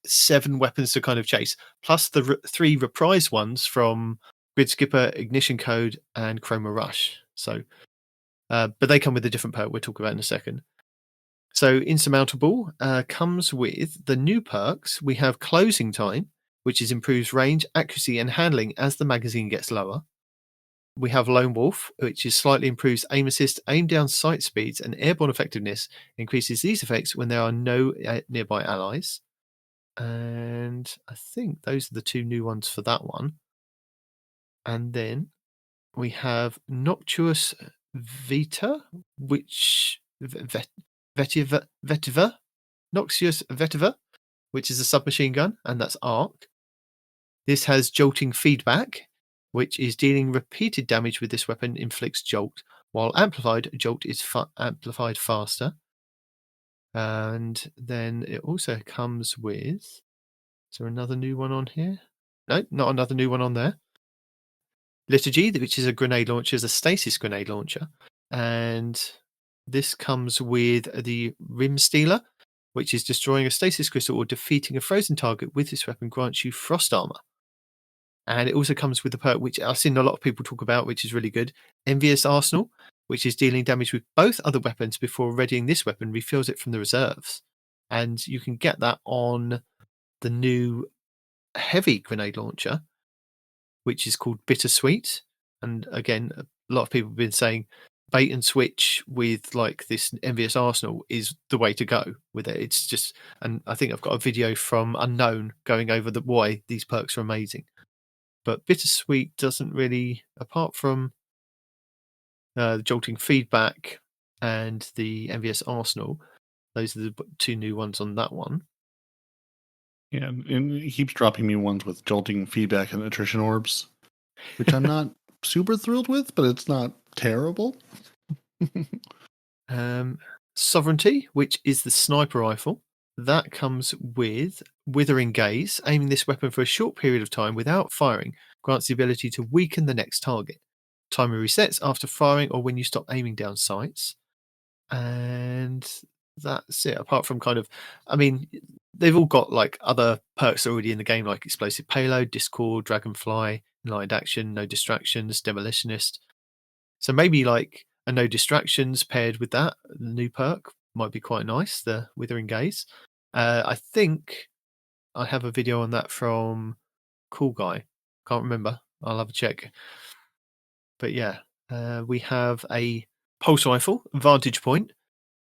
7 weapons to kind of chase, plus the 3 reprise ones from Grid Skipper, Ignition Code, and Chroma Rush. So, but they come with a different perk we'll talk about in a second. So Insurmountable comes with the new perks. We have Closing Time, which is improves range, accuracy, and handling as the magazine gets lower. We have Lone Wolf, which is slightly improves aim assist, aim down sight speeds, and airborne effectiveness. Increases these effects when there are no nearby allies. And I think those are the 2 new ones for that one. And then we have Noctuous Vita, which Vetiver, Noxious Vetiver, which is a submachine gun, and that's arc. This has Jolting Feedback, which is dealing repeated damage with this weapon inflicts jolt, while amplified, jolt is amplified faster. And then it also comes with, is there another new one on here? No, not another new one on there. Liturgy, which is a grenade launcher, is a stasis grenade launcher. And this comes with the Rim Stealer, which is destroying a stasis crystal or defeating a frozen target with this weapon grants you frost armor. And it also comes with the perk, which I've seen a lot of people talk about, which is really good. Envious Arsenal, which is dealing damage with both other weapons before readying this weapon, refills it from the reserves. And you can get that on the new heavy grenade launcher, which is called Bittersweet. And again, a lot of people have been saying bait and switch with like this Envious Arsenal is the way to go with it. It's just, and I think I've got a video from Unknown going over why these perks are amazing. But Bittersweet doesn't really, apart from the Jolting Feedback and the Envious Arsenal, those are the 2 new ones on that one. Yeah, and he keeps dropping me ones with Jolting Feedback and Attrition Orbs, which I'm not super thrilled with, but it's not terrible. Sovereignty, which is the sniper rifle. That comes with Withering Gaze. Aiming this weapon for a short period of time without firing grants the ability to weaken the next target. Timer resets after firing or when you stop aiming down sights. And that's it. Apart from kind of, I mean, they've all got like other perks already in the game, like Explosive Payload, Discord, Dragonfly, Enlightened Action, No Distractions, Demolitionist. So maybe like a No Distractions paired with that, the new perk might be quite nice, the Withering Gaze. I think I have a video on that from Cool Guy. Can't remember. I'll have a check. But yeah, we have a Pulse rifle, vantage point,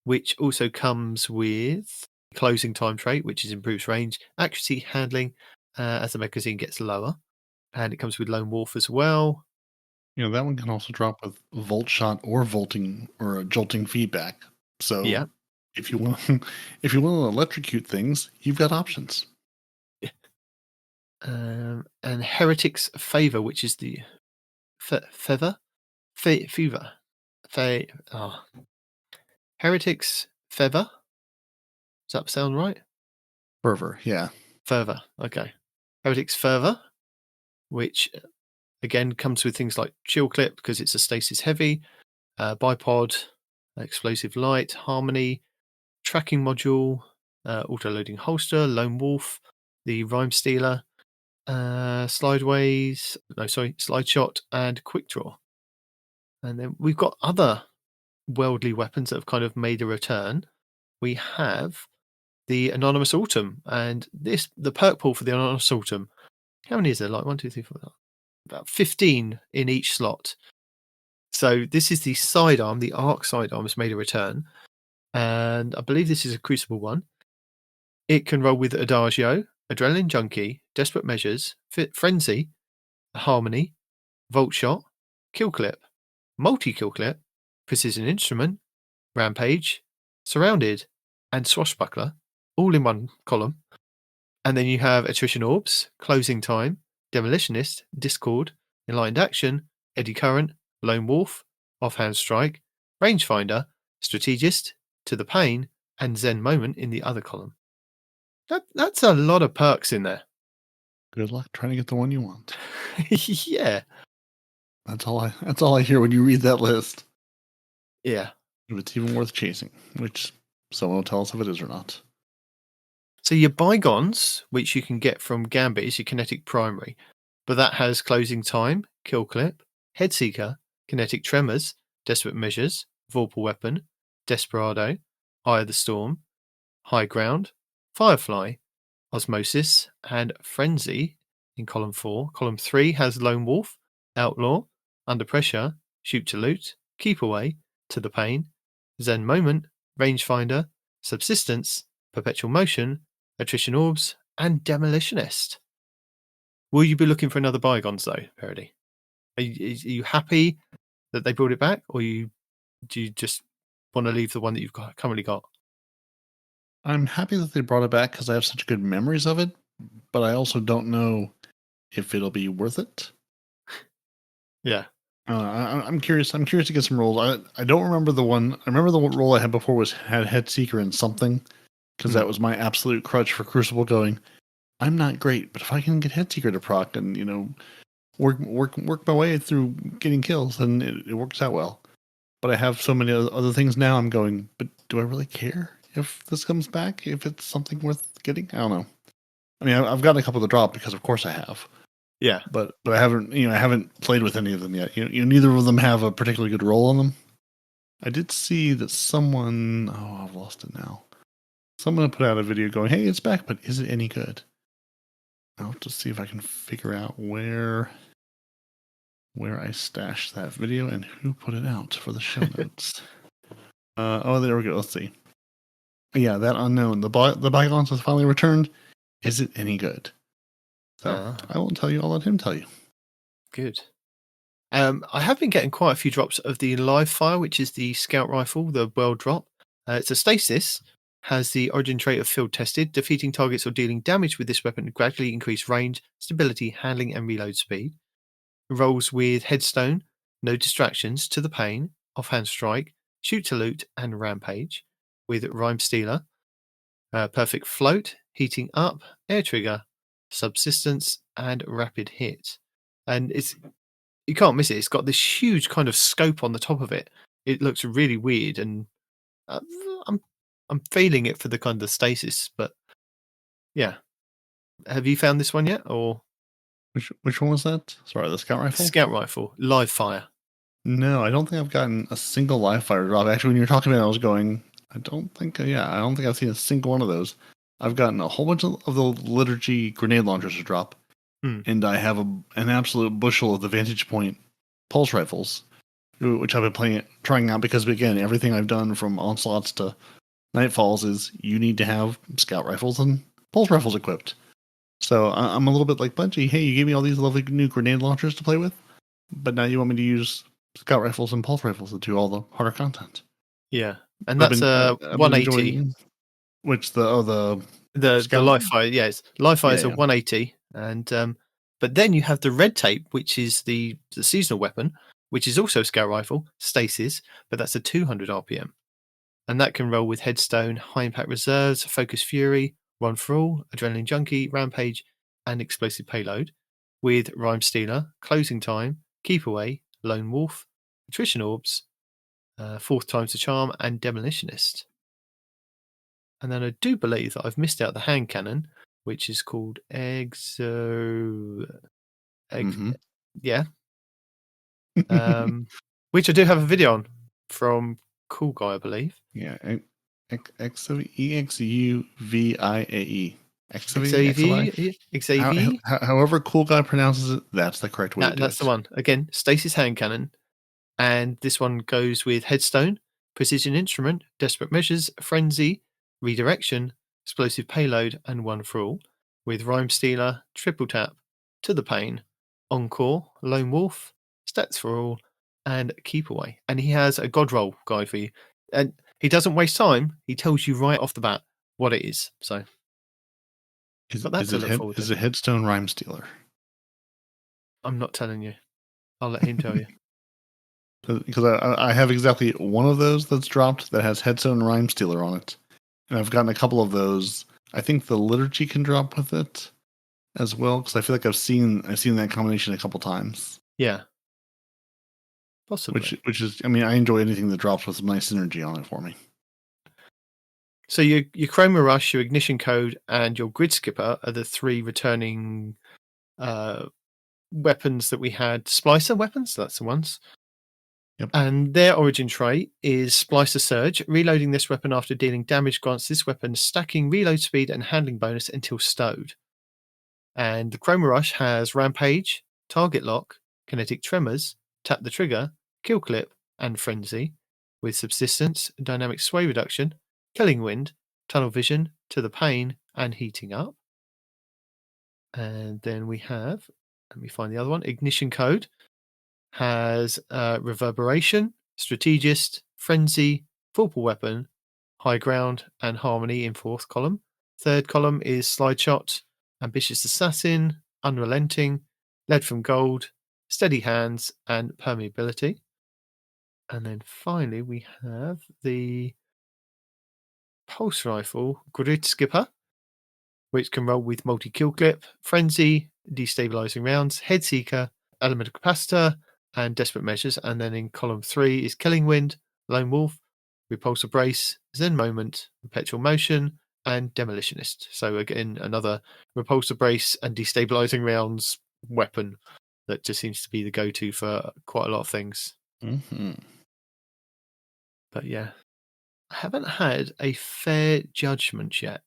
which also comes with closing time trait, which is improves range, accuracy, handling as the magazine gets lower. And it comes with Lone Wolf as well. That one can also drop with volt shot or jolting feedback. So Yeah. if you want to electrocute things, you've got options. And Heretic's Favor, which is the Fever. Heretic's Feather. Does that sound right? Fervor, yeah. Fervor, okay. Heretic's Fervor, which again comes with things like Chill Clip because it's a stasis heavy, bipod, explosive light, harmony, tracking module, auto-loading holster, Lone Wolf, the Rhyme Stealer, slide shot, and quick draw. And then we've got other worldly weapons that have kind of made a return. We have the Anonymous Autumn, and the perk pool for the Anonymous Autumn. How many is there? Like 1, 2, 3, 4, about 15 in each slot. So this is the sidearm. The arc sidearm has made a return, and I believe this is a Crucible one. It can roll with Adagio, Adrenaline Junkie, Desperate Measures, Frenzy, Harmony, Volt Shot, Kill Clip, Multi-Kill Clip, Precision Instrument, Rampage, Surrounded, and Swashbuckler, all in one column. And then you have Attrition Orbs, Closing Time, Demolitionist, Discord, Enlightened Action, Eddy Current, Lone Wolf, Offhand Strike, Rangefinder, Strategist, To the Pain, and Zen Moment in the other column. That's a lot of perks in there. Good luck trying to get the one you want. Yeah. That's all I hear when you read that list. Yeah. If it's even worth chasing, which someone will tell us if it is or not. So your Bygones, which you can get from Gambit, is your kinetic primary, but that has Closing Time, Kill Clip, Headseeker, Kinetic Tremors, Desperate Measures, Vorpal Weapon, Desperado, Eye of the Storm, High Ground, Firefly, Osmosis, and Frenzy in column 4. Column 3 has Lone Wolf, Outlaw, Under Pressure, Shoot to Loot, Keep Away, To the Pain, Zen Moment, Rangefinder, Subsistence, Perpetual Motion, Attrition Orbs, and Demolitionist. Will you be looking for another Bygones though, Peroty? Are you happy that they brought it back, or do you just want to leave the one that you've currently got? I'm happy that they brought it back because I have such good memories of it, but I also don't know if it'll be worth it. Yeah. I'm curious. I'm curious to get some rolls. I don't remember the one. I remember the roll I had before had Headseeker and something, because that was my absolute crutch for Crucible. Going, I'm not great, but if I can get Headseeker to proc and work my way through getting kills, then it works out well. But I have so many other things now. I'm going, but do I really care if this comes back? If it's something worth getting? I don't know. I mean, I've gotten a couple to drop because, of course, I have. Yeah, but I haven't played with any of them yet. Neither of them have a particularly good roll on them. I did see that someone. Oh, I've lost it now. Someone put out a video going, "Hey, it's back, but is it any good?" I'll have to see if I can figure out where I stashed that video and who put it out for the show notes. There we go. Let's see. Yeah, that unknown. The Bygones has finally returned. Is it any good? So I won't tell you. I'll let him tell you. Good. I have been getting quite a few drops of the Live Fire, which is the scout rifle, the world drop. It's a stasis, has the origin trait of field tested. Defeating targets or dealing damage with this weapon gradually increase range, stability, handling, and reload speed. Rolls with Headstone, No Distractions, To the Pain, Offhand Strike, Shoot to Loot, and Rampage. With Rhyme Stealer, Perfect Float, Heating Up, Air Trigger, Subsistence, and Rapid Hit. And you can't miss it. It's got this huge kind of scope on the top of it. It looks really weird, and I'm feeling it for the kind of stasis. But yeah, have you found this one yet? Or which one was that? Sorry, the scout rifle. Scout rifle, Live Fire. No, I don't think I've gotten a single Live Fire drop. Actually, when you were talking about it, I was going, I don't think I've seen a single one of those. I've gotten a whole bunch of the Liturgy grenade launchers to drop, and I have an absolute bushel of the Vantage Point pulse rifles. which I've been trying out because again, everything I've done from Onslaughts to Nightfalls is you need to have scout rifles and pulse rifles equipped. So I'm a little bit like Bungie. Hey, you gave me all these lovely new grenade launchers to play with, but now you want me to use scout rifles and pulse rifles to do all the harder content. Yeah, and that's 180. Which the live fire, yes, live fire is a yeah. 180, and but then you have the red tape, which is the seasonal weapon, which is also a scout rifle, stasis, but that's a 200 RPM, and that can roll with headstone, high impact reserves, focus fury, run for all, adrenaline junkie, rampage, and explosive payload, with rhyme stealer, closing time, keep away, lone wolf, attrition orbs, fourth time's the charm, and demolitionist. And then I do believe that I've missed out the hand cannon, which is called yeah. Which I do have a video on from Cool Guy, I believe. Yeah, EXUVIAE. XAV. However Cool Guy pronounces it, that's the correct way to do it. That's the one. Again, stasis hand cannon. And this one goes with headstone, precision instrument, desperate measures, frenzy, redirection, explosive payload, and one for all, with rhyme stealer, triple tap, to the pain, encore, lone wolf, stats for all, and keep away. And he has a god roll guide for you, and he doesn't waste time. He tells you right off the bat what it is. So, is it headstone rhyme stealer? I'm not telling you. I'll let him tell you. Because I have exactly one of those that's dropped that has headstone rhyme stealer on it. And I've gotten a couple of those. I think the liturgy can drop with it as well, because I feel like I've seen that combination a couple times. Yeah, possibly. Which is, I mean, I enjoy anything that drops with some nice synergy on it for me. So your Chroma Rush, your Ignition Code, and your Grid Skipper are the three returning weapons that we had. Splicer weapons, that's the ones. Yep. And their origin trait is Splicer Surge. Reloading this weapon after dealing damage grants this weapon stacking reload speed and handling bonus until stowed. And the Chroma Rush has Rampage, Target Lock, Kinetic Tremors, Tap the Trigger, Kill Clip, and Frenzy, with Subsistence, Dynamic Sway Reduction, Killing Wind, Tunnel Vision, To the Pain, and Heating Up. And then we have, let me find the other one, Ignition Code. Has Reverberation, Strategist, Frenzy, Vorpal Weapon, High Ground, and Harmony in fourth column. Third column is Slide Shot, Ambitious Assassin, Unrelenting, Lead from Gold, Steady Hands, and Permeability. And then finally we have the Pulse Rifle Grid Skipper, which can roll with Multi-Kill Clip, Frenzy, Destabilizing Rounds, Head Seeker, Elemental Capacitor, and Desperate Measures. And then in column 3 is Killing Wind, Lone Wolf, Repulsor Brace, Zen Moment, Perpetual Motion, and Demolitionist. So again, another Repulsor Brace and Destabilizing Rounds weapon that just seems to be the go-to for quite a lot of things. Mm-hmm. But yeah, I haven't had a fair judgment yet,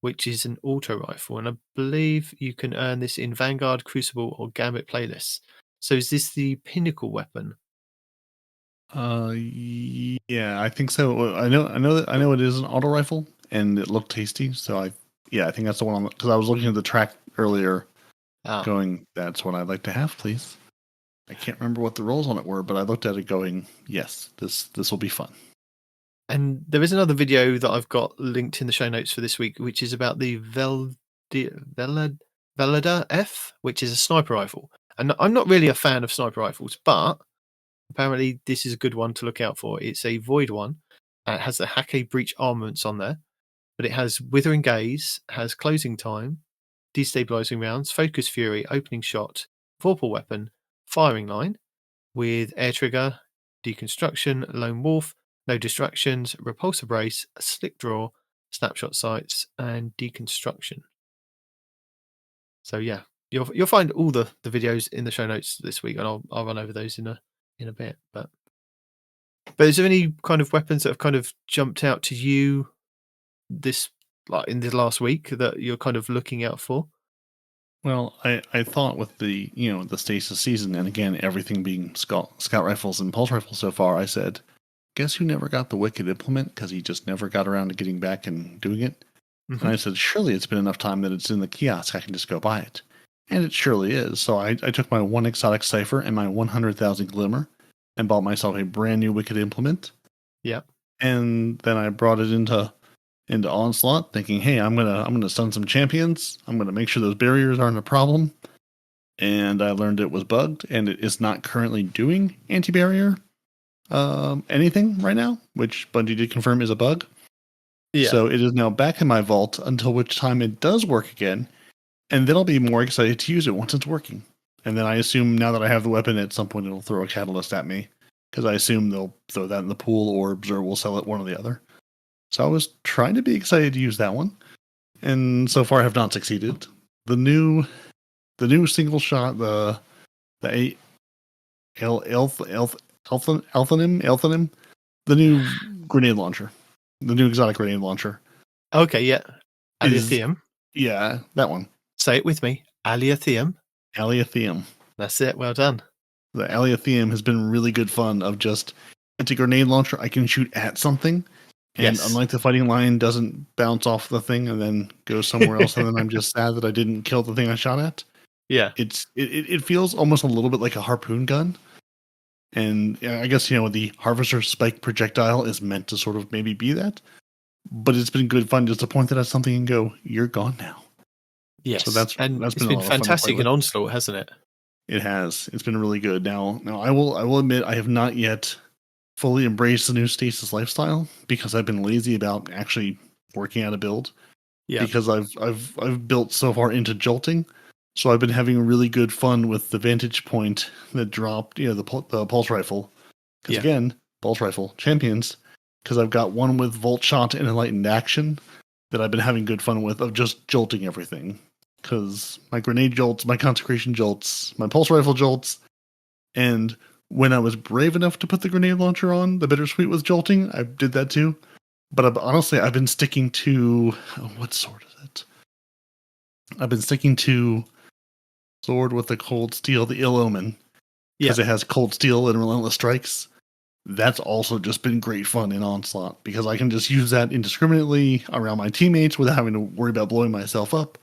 which is an auto rifle, and I believe you can earn this in Vanguard, Crucible, or Gambit playlists. So is this the Pinnacle weapon? Yeah, I think so. I know it is an auto rifle, and it looked tasty. So I think that's the one. Because I was looking at the track earlier, going, "That's what I'd like to have, please." I can't remember what the rolls on it were, but I looked at it, going, "Yes, this will be fun." And there is another video that I've got linked in the show notes for this week, which is about the Velada F, which is a sniper rifle. And I'm not really a fan of sniper rifles, but apparently this is a good one to look out for. It's a Void one. It has the Hake Breach armaments on there, but it has Withering Gaze, has Closing Time, Destabilizing Rounds, Focus Fury, Opening Shot, Vorpal Weapon, Firing Line, with Air Trigger, Deconstruction, Lone Wolf, No Distractions, Repulsor Brace, Slick Draw, Snapshot Sights, and Deconstruction. So yeah, you'll find all the videos in the show notes this week, and I'll run over those in a bit. But is there any kind of weapons that have kind of jumped out to you in this last week that you're kind of looking out for? Well, I thought with the the stasis season, and again everything being scout rifles and pulse rifles so far, I said, guess who never got the Wicked implement because he just never got around to getting back and doing it. And I said, surely it's been enough time that it's in the kiosk. I can just go buy it. And it surely is. So I took my 1 exotic cipher and my 100,000 glimmer and bought myself a brand new Wicked implement. Yep. And then I brought it into Onslaught, thinking, hey, I'm gonna stun some champions. I'm gonna make sure those barriers aren't a problem. And I learned it was bugged, and it is not currently doing anti-barrier anything right now, which Bungie did confirm is a bug. Yeah. So it is now back in my vault until which time it does work again, and then I'll be more excited to use it once it's working. And then I assume now that I have the weapon, at some point it'll throw a catalyst at me, because I assume they'll throw that in the pool, or Observer will sell it, one or the other. So I was trying to be excited to use that one, and so far I have not succeeded. The new single shot, the Alethonym, the new grenade launcher, the new exotic grenade launcher. Okay, yeah. Alethonym. Yeah, that one. Say it with me. Alethonym. Alethonym. That's it. Well done. The Alethonym has been really good fun of just, it's a grenade launcher I can shoot at something. And unlike the Fighting Lion doesn't bounce off the thing and then go somewhere else, and then I'm just sad that I didn't kill the thing I shot at. Yeah. It feels almost a little bit like a harpoon gun. And I guess, the Harvester Spike projectile is meant to sort of maybe be that. But it's been good fun just to point that at something and go, you're gone now. Yes. So that's been fantastic in Onslaught, hasn't it? It has. It's been really good. Now I will admit I have not yet fully embraced the new stasis lifestyle because I've been lazy about actually working out a build. Yeah. Because I've built so far into jolting. So I've been having really good fun with the vantage point that dropped, the pulse rifle. Because again, pulse rifle champions. Because I've got one with Volt Shot and Enlightened Action that I've been having good fun with, of just jolting everything. Because my grenade jolts, my consecration jolts, my pulse rifle jolts, and when I was brave enough to put the grenade launcher on, the bittersweet was jolting. I did that too. But honestly, I've been sticking to... what sword is it? I've been sticking to sword with the cold steel, the Ill Omen. Because it has cold steel and relentless strikes. That's also just been great fun in Onslaught. Because I can just use that indiscriminately around my teammates without having to worry about blowing myself up.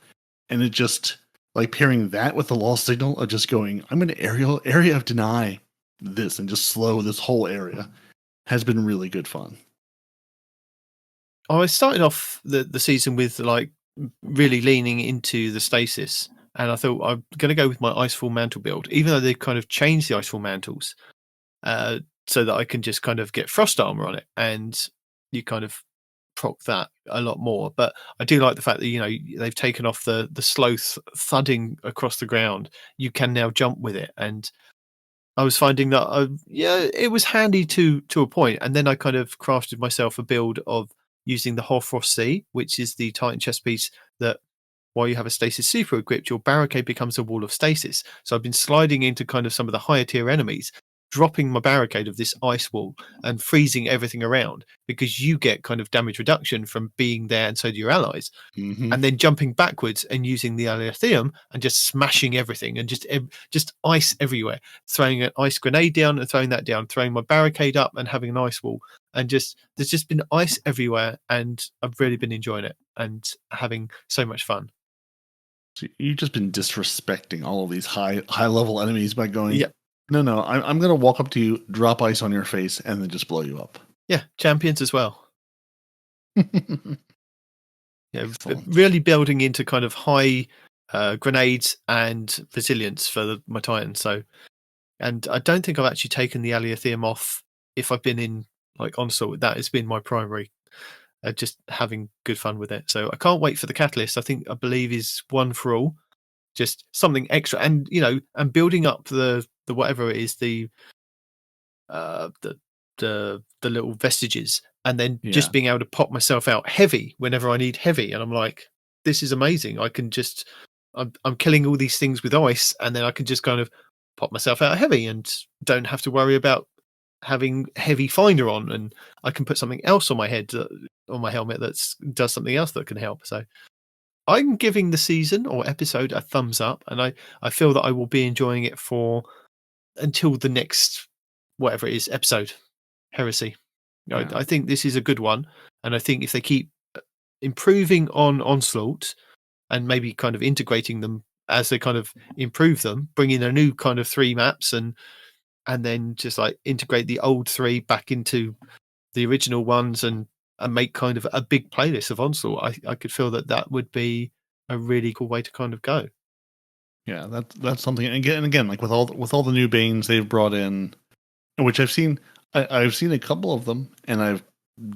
And it just... like pairing that with the lost signal of just going, I'm going to area of deny this and just slow this whole area has been really good fun. I started off the season with like really leaning into the stasis, and I thought I'm going to go with my Icefall Mantle build, even though they've kind of changed the Icefall Mantles so that I can just kind of get Frost Armor on it, and you kind of proc that a lot more. But I do like the fact that they've taken off the slow thudding across the ground. You can now jump with it, and I was finding that it was handy to a point. And then I kind of crafted myself a build of using the Hoarfrost Sea, which is the Titan chest piece that while you have a stasis super equipped, your barricade becomes a wall of stasis. So I've been sliding into kind of some of the higher tier enemies, dropping my barricade of this ice wall and freezing everything around, because you get kind of damage reduction from being there, and so do your allies. Mm-hmm. And then jumping backwards and using the Alethonym and just smashing everything and just ice everywhere, throwing an ice grenade down and throwing that down, throwing my barricade up and having an ice wall, and there's just been ice everywhere, and I've really been enjoying it and having so much fun. So you've just been disrespecting all of these high level enemies by going, No, I'm going to walk up to you, drop ice on your face, and then just blow you up. Yeah, champions as well. Really building into kind of high grenades and resilience for my Titan. So, and I don't think I've actually taken the Alethonym off if I've been in like Onslaught. That has been my primary, just having good fun with it. So I can't wait for the Catalyst. I believe is one for all. Just something extra, and and building up the whatever it is, the little vestiges, and then just being able to pop myself out heavy whenever I need heavy, and I'm like, this is amazing. I can just I'm killing all these things with ice, and then I can just kind of pop myself out heavy and don't have to worry about having heavy finder on, and I can put something else on my head, on my helmet, that does something else that can help. So I'm giving the season or episode a thumbs up, and I feel that I will be enjoying it until the next, whatever it is, episode, Heresy. Yeah. I think this is a good one, and I think if they keep improving on Onslaught and maybe kind of integrating them as they kind of improve them, bring in a new kind of 3 maps and then just like integrate the old 3 back into the original ones and make kind of a big playlist of Onslaught, I could feel that would be a really cool way to kind of go. Yeah, that's something. And again, like with all the new Banes they've brought in, which I've seen a couple of them, and I've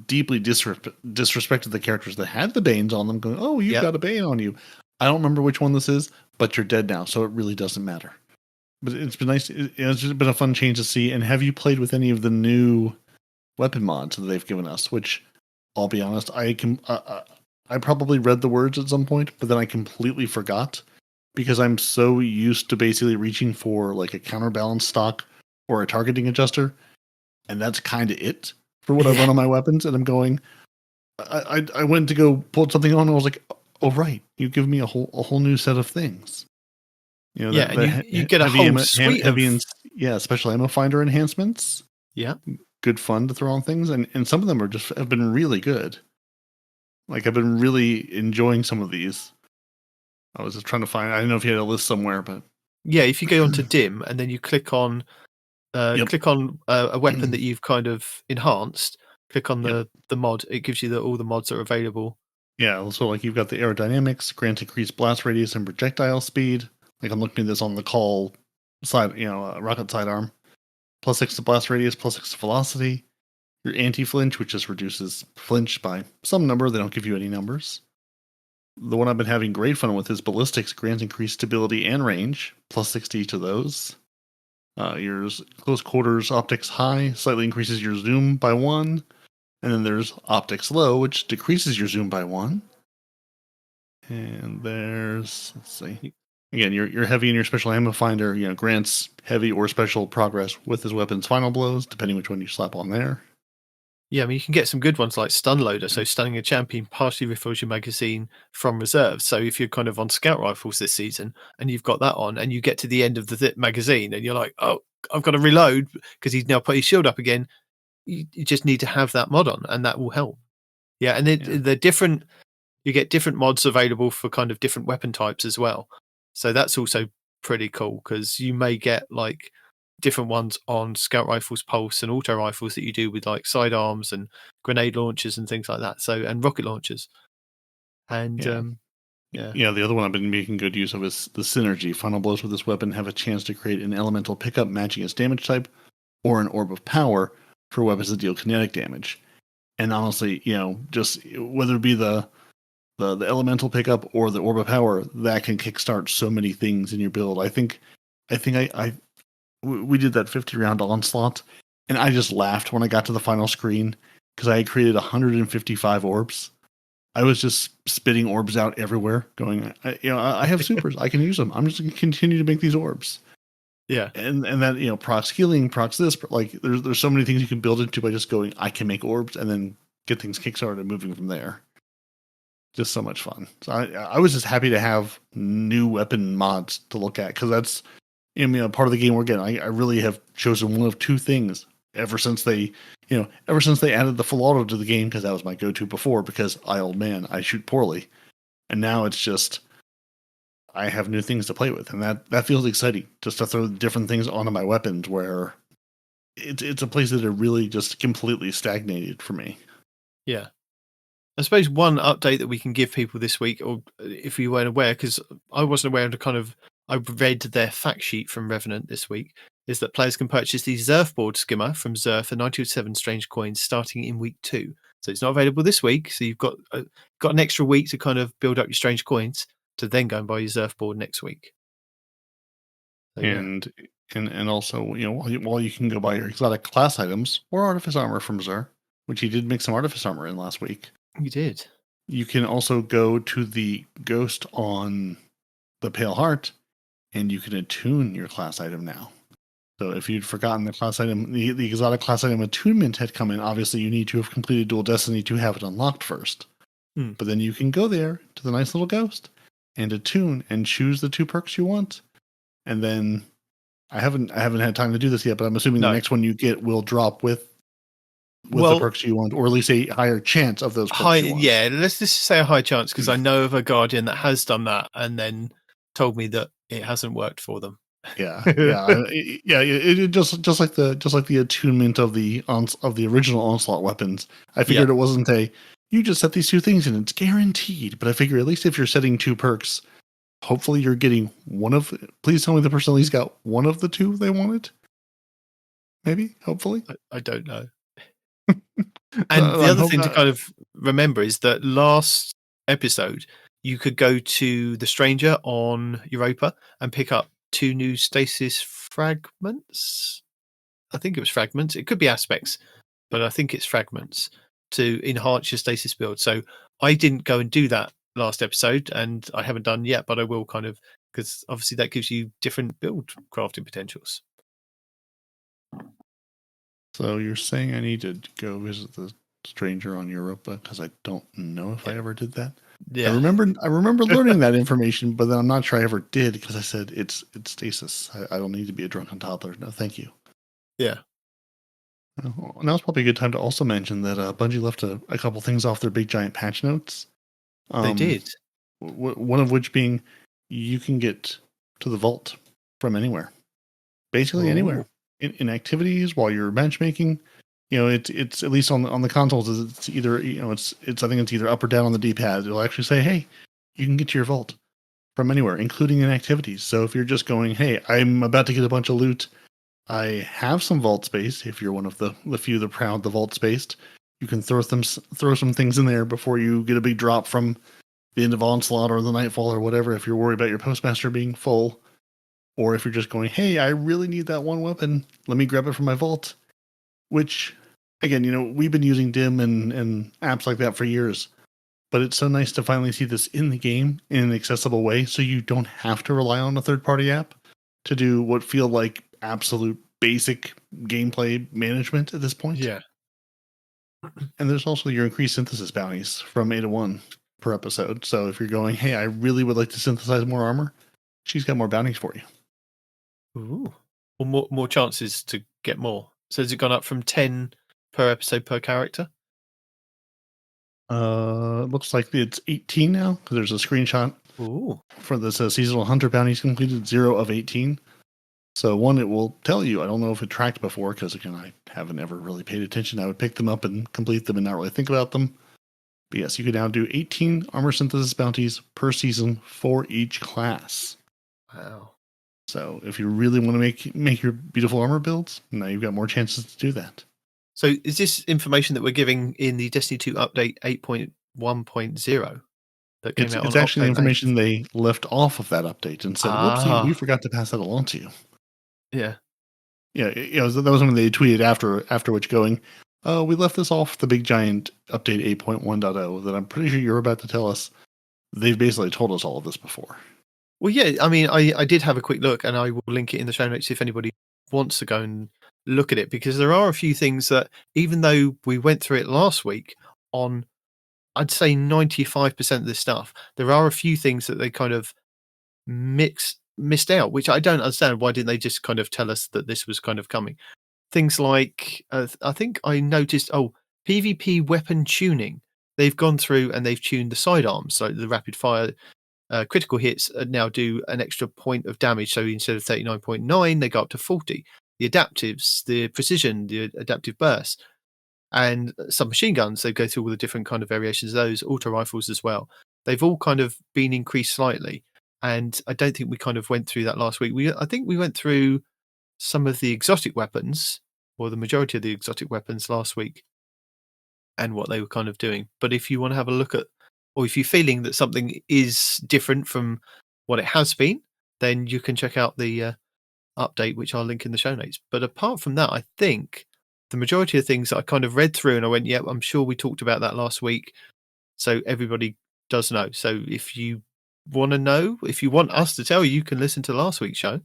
deeply disrespected the characters that had the Banes on them, going, "Oh, you've got a Bane on you." I don't remember which one this is, but you're dead now, so it really doesn't matter. But it's been nice. It's just been a fun change to see. And have you played with any of the new weapon mods that they've given us? Which, I'll be honest, I probably read the words at some point, but then I completely forgot because I'm so used to basically reaching for like a counterbalance stock or a targeting adjuster, and that's kind of it for what I run on my weapons. And I'm going, I went to go pull something on, and I was like, oh right, you give me a whole new set of things. You know, and you get a whole suite of special ammo finder enhancements. Yeah, good fun to throw on things, and some of them have been really good. Like I've been really enjoying some of these. I was just trying to find. I don't know if you had a list somewhere, but yeah, if you go onto Dim and then you click on a weapon that you've kind of enhanced, click on the mod. It gives you all the mods that are available. Yeah, so like you've got the aerodynamics, grant increased blast radius and projectile speed. Like I'm looking at this on the call side, rocket sidearm. +6 to blast radius, +6 to velocity. Your anti-flinch, which just reduces flinch by some number. They don't give you any numbers. The one I've been having great fun with is ballistics, grant increased stability and range, +6 to each of those. Your close quarters optics high slightly increases your zoom by 1. And then there's optics low, which decreases your zoom by 1. And there's, let's see. Again, your heavy and your special ammo finder, grants heavy or special progress with his weapon's final blows, depending which one you slap on there. Yeah, I mean, you can get some good ones like Stun Loader. So stunning a champion partially refills your magazine from reserve. So if you're kind of on scout rifles this season and you've got that on and you get to the end of the magazine and you're like, oh, I've got to reload because he's now put his shield up again. You just need to have that mod on and that will help. Yeah, and they're different. You get different mods available for kind of different weapon types as well. So that's also pretty cool because you may get like different ones on scout rifles, pulse, and auto rifles that you do with like sidearms and grenade launchers and things like that. So and rocket launchers. And the other one I've been making good use of is the synergy. Final blows with this weapon have a chance to create an elemental pickup matching its damage type, or an orb of power for weapons that deal kinetic damage. And honestly, just whether it be the elemental pickup or the orb of power, that can kickstart so many things in your build. I think we did that 50 round onslaught, and I just laughed when I got to the final screen because I had created 155 orbs. I was just spitting orbs out everywhere, going, I have supers, I can use them. I'm just going to continue to make these orbs. Yeah, and that procs healing, procs this, like there's so many things you can build into by just going, I can make orbs, and then get things kickstarted and moving from there. Just so much fun. So I was just happy to have new weapon mods to look at because that's part of the game we're getting. I really have chosen one of two things ever since they added the full auto to the game, because that was my go-to before because I shoot poorly, and now it's just I have new things to play with, and that feels exciting just to throw different things onto my weapons where it's a place that it really just completely stagnated for me. Yeah. I suppose one update that we can give people this week, or if you weren't aware, because I wasn't aware of I read their fact sheet from Revenant this week, is that players can purchase the Zerf board skimmer from Zerf for 927 strange coins starting in week 2. So it's not available this week. So you've got an extra week to kind of build up your strange coins to then go and buy your Zerf board next week. So, and also, while you can go buy your exotic class items or artifice armor from Zerf, which he did make some artifice armor in last week. You did. You can also go to the ghost on the Pale Heart, and you can attune your class item now. So if you'd forgotten the class item, the exotic class item attunement had come in, obviously you need to have completed Dual Destiny to have it unlocked first. But then you can go there to the nice little ghost and attune and choose the 2 perks you want. And then I haven't had time to do this yet, but I'm assuming the next one you get will drop with the perks you want, or at least a higher chance of those perks you want. Yeah, let's just say a high chance, because I know of a Guardian that has done that and then told me that it hasn't worked for them. It just like the attunement of the original Onslaught weapons. I figured it wasn't you just set these 2 things and it's guaranteed. But I figure at least if you're setting 2 perks, hopefully you're getting one of. Please tell me the person at least got one of the 2 they wanted. Maybe, hopefully. I don't know. And the other thing to kind of remember is that last episode, you could go to the Stranger on Europa and pick up 2 new stasis fragments. I think it was fragments. It could be aspects, but I think it's fragments to enhance your stasis build. So I didn't go and do that last episode, and I haven't done yet, but I will because obviously that gives you different build crafting potentials. So you're saying I need to go visit the Stranger on Europa, because I don't know if I ever did that. Yeah. I remember learning that information, but then I'm not sure I ever did, because I said it's stasis. I don't need to be a drunken toddler. No, thank you. Yeah. Now's probably a good time to also mention that Bungie left a couple things off their big giant patch notes. They did. One of which being you can get to the vault from anywhere. Basically anywhere. In activities, while you're matchmaking. It's at least on the consoles, it's either, it's I think it's either up or down on the D-pad. It'll actually say, hey, you can get to your vault from anywhere, including in activities. So if you're just going, hey, I'm about to get a bunch of loot, I have some vault space. If you're one of the few that proud the vault spaced, you can throw some things in there before you get a big drop from the end of Onslaught or the Nightfall or whatever. If you're worried about your postmaster being full, or if you're just going, hey, I really need that one weapon, let me grab it from my vault. Which, again, we've been using DIM and apps like that for years, but it's so nice to finally see this in the game in an accessible way, so you don't have to rely on a third-party app to do what feel like absolute basic gameplay management at this point. Yeah. And there's also your increased synthesis bounties from 8 to 1 per episode. So if you're going, hey, I really would like to synthesize more armor, she's got more bounties for you. Ooh. Well, more chances to get more. So has it gone up from 10 per episode per character? Looks like it's 18 now, because there's a screenshot for this seasonal hunter bounties completed, 0 of 18. So one, it will tell you. I don't know if it tracked before, because again, I haven't ever really paid attention. I would pick them up and complete them and not really think about them. But yes, you can now do 18 armor synthesis bounties per season for each class. Wow. So if you really want to make your beautiful armor builds, now you've got more chances to do that. So is this information that we're giving in the Destiny 2 update 8.1.0 that came out? It's actually the information they left off of that update and said, whoopsie, we forgot to pass that along to you. Yeah. Yeah, that was when they tweeted afterwards going, we left this off the big giant update 8.1.0 that I'm pretty sure you're about to tell us. They've basically told us all of this before. Well, yeah, I mean, I did have a quick look, and I will link it in the show notes if anybody wants to go and look at it, because there are a few things that, even though we went through it last week on, I'd say 95% of this stuff, there are a few things that they kind of missed out, which I don't understand. Why didn't they just kind of tell us that this was kind of coming? Things like, I think I noticed, PvP weapon tuning. They've gone through and they've tuned the sidearms, so the rapid fire critical hits now do an extra point of damage. So instead of 39.9, they go up to 40. The adaptives, the precision, the adaptive burst, and submachine guns, they go through all the different kind of variations of those, auto rifles as well. They've all kind of been increased slightly. And I don't think we kind of went through that last week. I think we went through some of the exotic weapons, or the majority of the exotic weapons last week, and what they were kind of doing. But if you want to have a look at, or if you're feeling that something is different from what it has been, then you can check out the update, which I'll link in the show notes. But apart from that, I think the majority of things that I kind of read through and I went, yeah, I'm sure we talked about that last week. So everybody does know. So if you want to know, if you want us to tell you, you can listen to last week's show,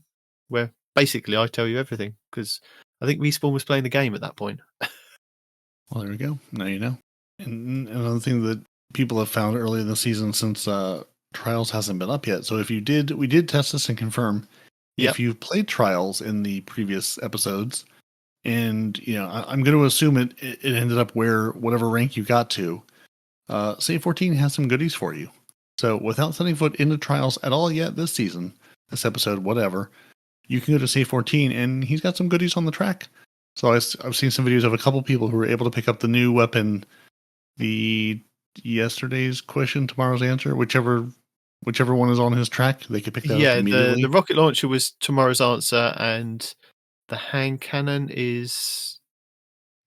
where basically I tell you everything, because I think Respawn was playing the game at that point. Well, there we go. Now you know. And another thing that people have found early in the season since Trials hasn't been up yet. So we did test this and confirm if you've played Trials in the previous episodes, and I'm going to assume it ended up where whatever rank you got to. Save 14 has some goodies for you. So without setting foot into Trials at all yet this season, this episode, whatever, you can go to Save 14, and he's got some goodies on the track. So I've seen some videos of a couple people who were able to pick up the new weapon, the yesterday's question, tomorrow's answer, whichever one is on his track, they could pick that up immediately. The rocket launcher was tomorrow's answer, and the hand cannon is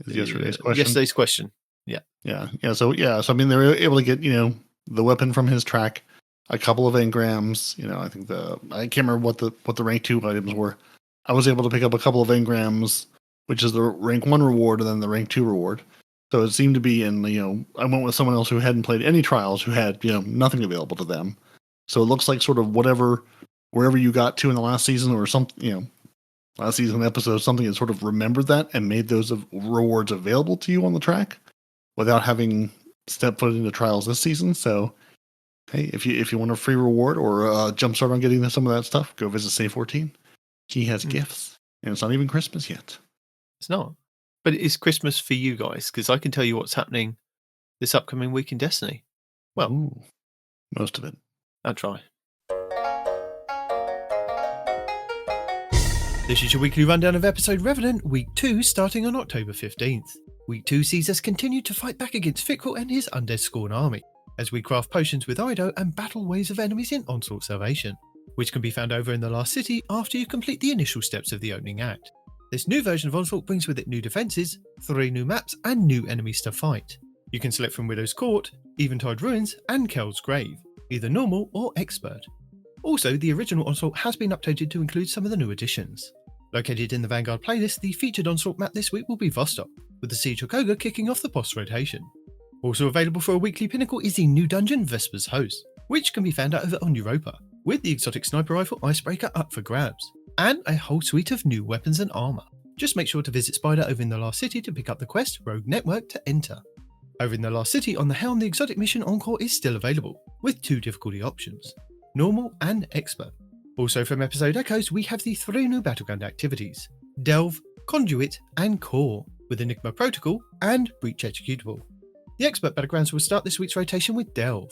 yesterday's question. Yesterday's question. Yeah. So I mean, they were able to get the weapon from his track, a couple of engrams. I think I can't remember what the rank 2 items were. I was able to pick up a couple of engrams, which is the rank 1 reward, and then the rank 2 reward. So it seemed to be I went with someone else who hadn't played any Trials, who had nothing available to them. So it looks like sort of wherever you got to in the last season or something, last season episode, something that sort of remembered that and made those rewards available to you on the track without having stepped foot into Trials this season. So, hey, if you want a free reward or a jumpstart on getting some of that stuff, go visit Save 14. He has gifts, and it's not even Christmas yet. It's not. But it is Christmas for you guys, because I can tell you what's happening this upcoming week in Destiny. Well, ooh, most of it. I'll try. This is your weekly rundown of episode Revenant, Week 2, starting on October 15th. Week 2 sees us continue to fight back against Fickle and his Undead Scorn army, as we craft potions with Ido and battle waves of enemies in Onslaught Salvation, which can be found over in the last city after you complete the initial steps of the opening act. This new version of Onslaught brings with it new defences, 3 new maps, and new enemies to fight. You can select from Widow's Court, Eventide Ruins, and Kel's Grave, either normal or expert. Also, the original Onslaught has been updated to include some of the new additions. Located in the Vanguard playlist, the featured Onslaught map this week will be Vostok, with the Siege of Koga kicking off the boss rotation. Also available for a weekly Pinnacle is the new dungeon Vesper's Host, which can be found out over on Europa, with the exotic sniper rifle Icebreaker up for grabs, and a whole suite of new weapons and armour. Just make sure to visit Spider over in the Last City to pick up the quest Rogue Network to enter. Over in the Last City on the Helm, the exotic mission Encore is still available, with 2 difficulty options, normal and expert. Also from episode Echoes, we have the 3 new battleground activities, Delve, Conduit, and Core, with Enigma Protocol and Breach Executable. The expert battlegrounds will start this week's rotation with Delve.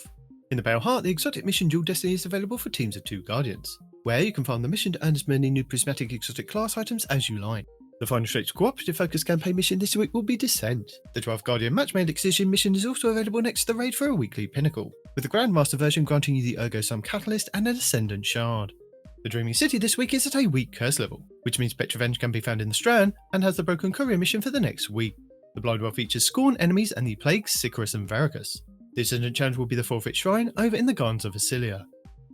In the Pale Heart, the exotic mission Dual Destiny is available for teams of 2 Guardians, where you can farm the mission to earn as many new prismatic exotic class items as you like. The final Straits cooperative focus campaign mission this week will be Descent. The 12th Guardian Matchmade Excision mission is also available next to the raid for a weekly Pinnacle, with the Grandmaster version granting you the Ergo Sum Catalyst and an Ascendant Shard. The Dreaming City this week is at a weak curse level, which means Petrovenge can be found in the Strand and has the Broken Courier mission for the next week. The Blindwell features Scorn enemies and the Plagues, Sicarus and Varicus. The Ascendant challenge will be the Forfeit Shrine over in the Gardens of Vasilia.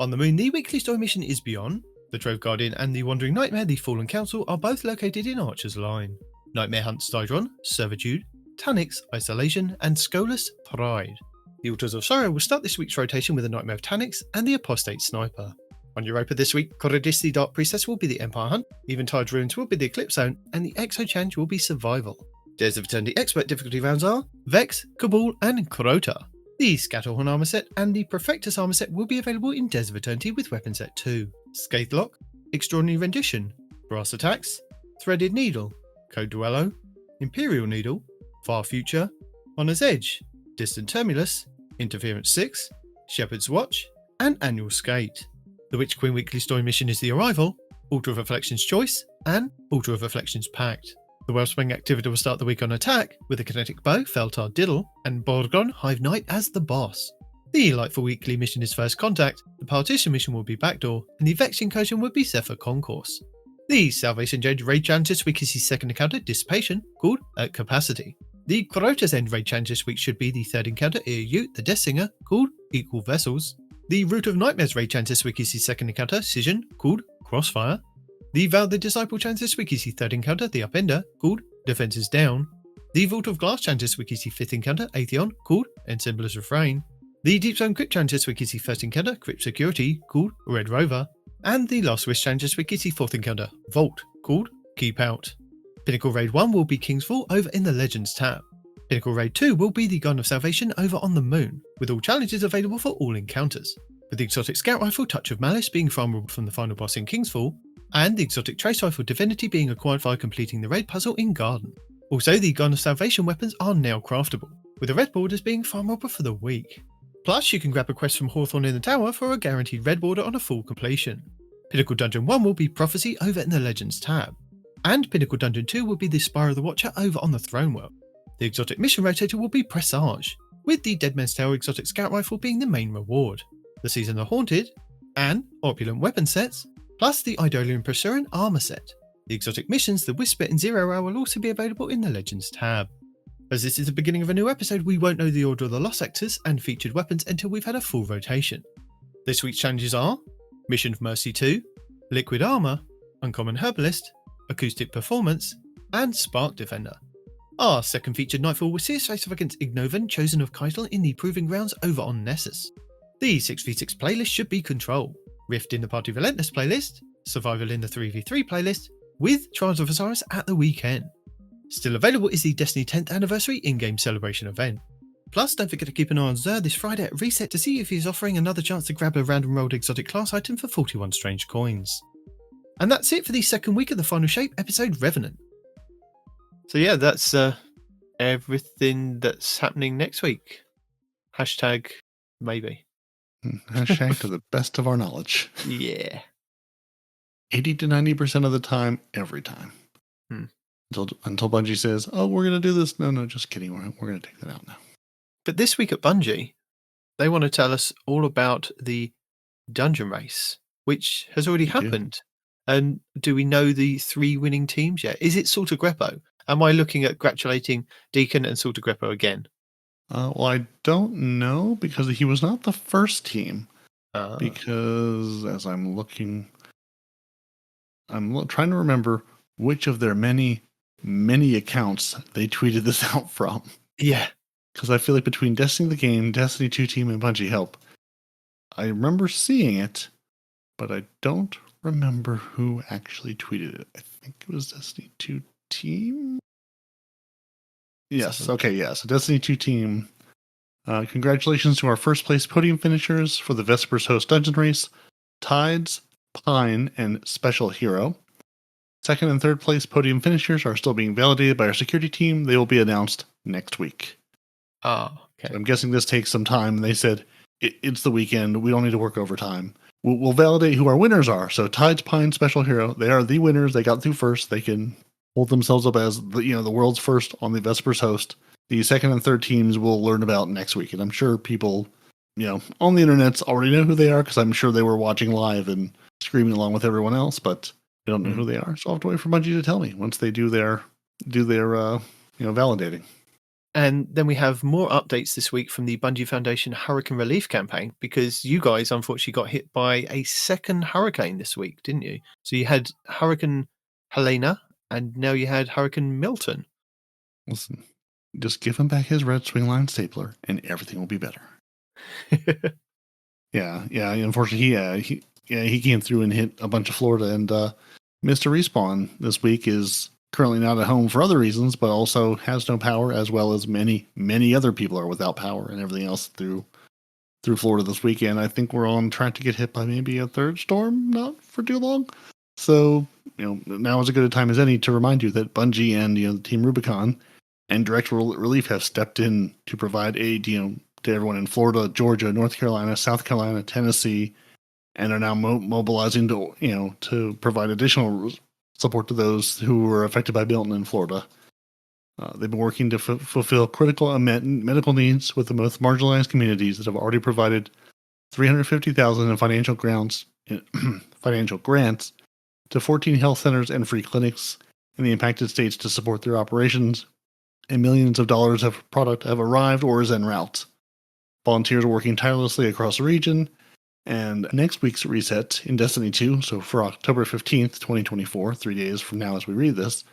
On the Moon, the weekly story mission is Beyond. The Trove Guardian and the Wandering Nightmare, the Fallen Council, are both located in Archer's Line. Nightmare hunts Dydron, Servitude, Tonics, Isolation, and Scolus, Pride. The Altars of Sorrow will start this week's rotation with the Nightmare of Tonics and the Apostate Sniper. On Europa this week, Corridis the Dark Priestess will be the Empire Hunt, Eventide Ruins will be the Eclipse Zone, and the Exo Challenge will be Survival. Days of Eternity expert difficulty rounds are Vex, Cabal, and Crota. The Scatterhorn armor set and the Perfectus armor set will be available in Days of Eternity with Weapon Set 2. Scathelock, Extraordinary Rendition, Brass Attacks, Threaded Needle, Code Duello, Imperial Needle, Far Future, Honor's Edge, Distant Terminus, Interference 6, Shepherd's Watch, and Annual Skate. The Witch Queen weekly story mission is The Arrival, Altar of Reflection's Choice, and Altar of Reflection's Pact. The Wellspring activity will start the week on Attack, with the Kinetic Bow, Feltar Diddle, and Borgon Hive Knight as the boss. The Lightful weekly mission is First Contact, the Partition mission will be Backdoor, and the Vexing Potion will be Zephyr Concourse. The Salvation Jade raid challenge this week is his second encounter, Dissipation, called At Capacity. The Crota's End raid challenge this week should be the third encounter, Ute, the Death Singer, called Equal Vessels. The Root of Nightmares raid challenge this week is his second encounter, Scission, called Crossfire. The Val the Disciple challenge this week is his third encounter, the Upender, called Defenses Down. The Vault of Glass challenge this week is his fifth encounter, Atheon, called Ensemblers Refrain. The Deep Zone Crypt challenge this week is his first encounter, Crypt Security, called Red Rover. And the Last Wish challenge this week is his fourth encounter, Vault, called Keep Out. Pinnacle Raid 1 will be King's Vault over in the Legends tab. Pinnacle Raid 2 will be the Gun of Salvation over on the moon, with all challenges available for all encounters, with the exotic scout rifle Touch of Malice being farmable from the final boss in Kingsfall, and the exotic trace rifle Divinity being acquired via completing the raid puzzle in Garden. Also, the Gun of Salvation weapons are now craftable, with the red borders being farmable for the week. Plus, you can grab a quest from Hawthorne in the Tower for a guaranteed red border on a full completion. Pinnacle Dungeon 1 will be Prophecy over in the Legends tab, and Pinnacle Dungeon 2 will be the Spire of the Watcher over on the Throne World. The exotic mission rotator will be Presage, with the Dead Man's Tale exotic scout rifle being the main reward. The Season of Haunted and opulent weapon sets, plus the Eidolian Pursuant armor set. The exotic missions, the Whisper and 0 Hour, will also be available in the Legends tab. As this is the beginning of a new episode, we won't know the order of the lost sectors and featured weapons until we've had a full rotation. This week's challenges are Mission of Mercy 2, Liquid Armor, Uncommon Herbalist, Acoustic Performance, and Spark Defender. Our second featured Nightfall will see us face off against Ignovan, Chosen of Keitel, in the Proving Grounds over on Nessus. The 6v6 playlist should be Control, Rift in the Party Relentless playlist, Survival in the 3v3 playlist, with Trials of Osiris at the weekend. Still available is the Destiny 10th Anniversary in-game celebration event. Plus, don't forget to keep an eye on Zer this Friday at Reset to see if he's offering another chance to grab a random rolled exotic class item for 41 strange coins. And that's it for the second week of the Final Shape episode Revenant. So yeah, that's everything that's happening next week. Hashtag maybe. Hashtag to the best of our knowledge. Yeah. 80 to 90% of the time, every time. Until Bungie says, oh, we're going to do this. No, just kidding. We're going to take that out now. But this week at Bungie, they want to tell us all about the dungeon race, which has already happened. And do we know the 3 winning teams yet? Is it Salter Greppo? Am I looking at congratulating Deacon and Salter Greppo again? Well, I don't know because he was not the first team. Because as I'm looking, I'm trying to remember which of their many accounts they tweeted this out from. Yeah. Because I feel like between Destiny the Game, Destiny 2 Team, and Bungie Help, I remember seeing it, but I don't remember who actually tweeted it. I think it was Destiny 2 Team? Yes, okay, yeah. So Destiny 2 Team, congratulations to our first place podium finishers for the Vesper's Host Dungeon Race, Tides, Pine, and Special Hero. Second and third place podium finishers are still being validated by our security team. They will be announced next week. Oh, okay. So I'm guessing this takes some time. They said, it's the weekend. We don't need to work overtime. We'll validate who our winners are. So Tides, Pine, Special Hero, they are the winners. They got through first. They can hold themselves up as the world's first on the Vesper's Host. The second and third teams we'll learn about next week. And I'm sure people, on the internets already know who they are because I'm sure they were watching live and screaming along with everyone else, but they don't know who they are. So I'll have to wait for Bungie to tell me once they do their validating. And then we have more updates this week from the Bungie Foundation Hurricane Relief Campaign, because you guys unfortunately got hit by a second hurricane this week, didn't you? So you had Hurricane Helena, and now you had Hurricane Milton. Listen, just give him back his red swing line stapler, and everything will be better. Yeah. Unfortunately, he came through and hit a bunch of Florida, and Mr. Respawn this week is currently not at home for other reasons, but also has no power, as well as many other people are without power and everything else through Florida this weekend. I think we're on track to get hit by maybe a third storm, not for too long. So, now is as good a time as any to remind you that Bungie and Team Rubicon and Direct Relief have stepped in to provide aid, to everyone in Florida, Georgia, North Carolina, South Carolina, Tennessee, and are now mobilizing to provide additional support to those who were affected by Milton in Florida. They've been working to fulfill critical medical needs with the most marginalized communities that have already provided $350,000 in financial grants to 14 health centers and free clinics in the impacted states to support their operations, and millions of dollars of product have arrived or is en route. Volunteers are working tirelessly across the region. And next week's reset in Destiny 2, so for October 15th, 2024, 3 days from now as we read this,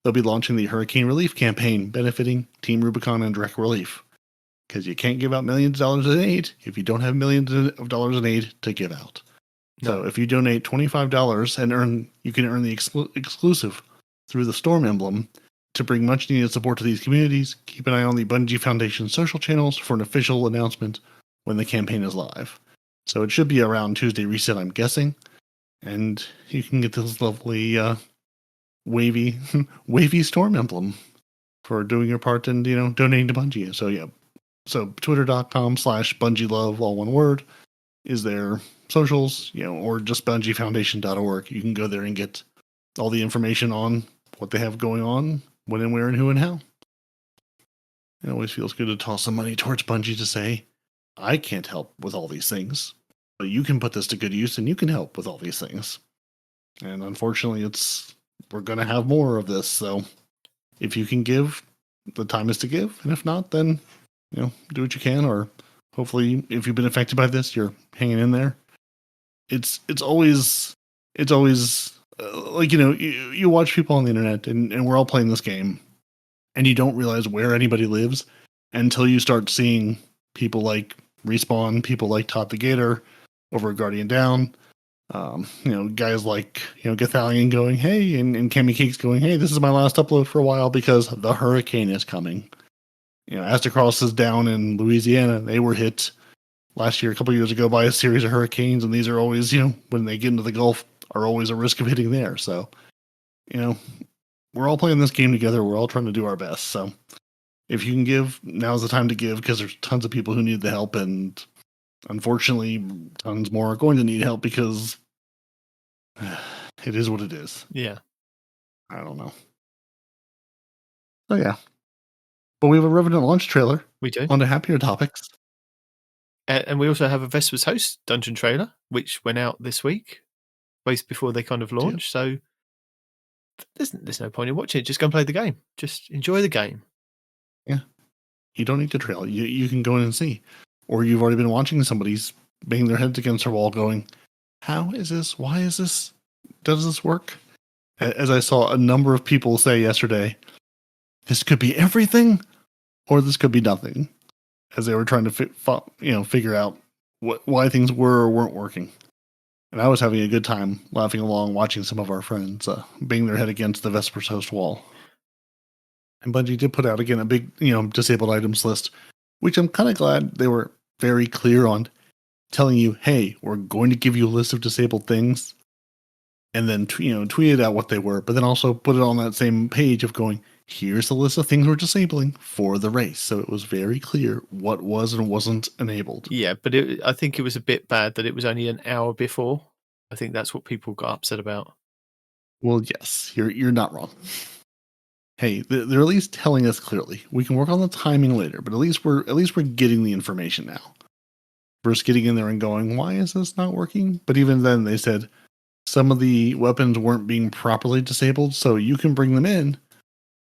they'll be launching the Hurricane Relief Campaign benefiting Team Rubicon and Direct Relief. Because you can't give out millions of dollars in aid if you don't have millions of dollars in aid to give out. No. So if you donate $25 and you can earn the exclusive through the Storm emblem, To bring much needed support to these communities, keep an eye on the Bungie Foundation social channels for an official announcement when the campaign is live. So it should be around Tuesday reset, I'm guessing. And you can get this lovely wavy wavy storm emblem for doing your part and, donating to Bungie. So yeah. So twitter.com/BungieLove, all one word, is their socials, or just bungiefoundation.org. You can go there and get all the information on what they have going on, when and where and who and how. It always feels good to toss some money towards Bungie to say, I can't help with all these things, but you can put this to good use and you can help with all these things. And unfortunately, we're going to have more of this. So if you can give, the time is to give. And if not, then, do what you can. Or hopefully, if you've been affected by this, you're hanging in there. It's always like, you watch people on the internet and we're all playing this game and you don't realize where anybody lives until you start seeing people like Respawn, people like Todd the Gator over at Guardian Down, guys like, Gathalion going, hey, and Cammy Cakes going, hey, this is my last upload for a while because the hurricane is coming. Astacross is down in Louisiana. They were hit last year, a couple years ago, by a series of hurricanes, and these are always, when they get into the Gulf, are always a risk of hitting there. So, we're all playing this game together. We're all trying to do our best. So, if you can give, now's the time to give, because there's tons of people who need the help, and unfortunately, tons more are going to need help because it is what it is. Yeah. I don't know. So, yeah. But we have a Revenant launch trailer. We do. On to happier topics. And we also have a Vesper's Host dungeon trailer, which went out this week, both before they kind of launched. Yep. So there's no point in watching it. Just go and play the game. Just enjoy the game. Yeah. You don't need to trail. You can go in and see. Or you've already been watching somebody's banging their heads against a wall going, how is this? Why is this? Does this work? As I saw a number of people say yesterday, this could be everything or this could be nothing, as they were trying to figure out why things were or weren't working. And I was having a good time laughing along, watching some of our friends bang their head against the Vesper's Host wall. And Bungie did put out, again, a big, disabled items list, which I'm kind of glad they were very clear on, telling you, hey, we're going to give you a list of disabled things, and then, tweeted out what they were, but then also put it on that same page of going, here's the list of things we're disabling for the race. So it was very clear what was and wasn't enabled. Yeah, but I think it was a bit bad that it was only an hour before. I think that's what people got upset about. Well, yes, you're not wrong. Hey, they're at least telling us clearly. We can work on the timing later, but at least we're getting the information now. Versus getting in there and going, why is this not working? But even then, they said some of the weapons weren't being properly disabled, so you can bring them in,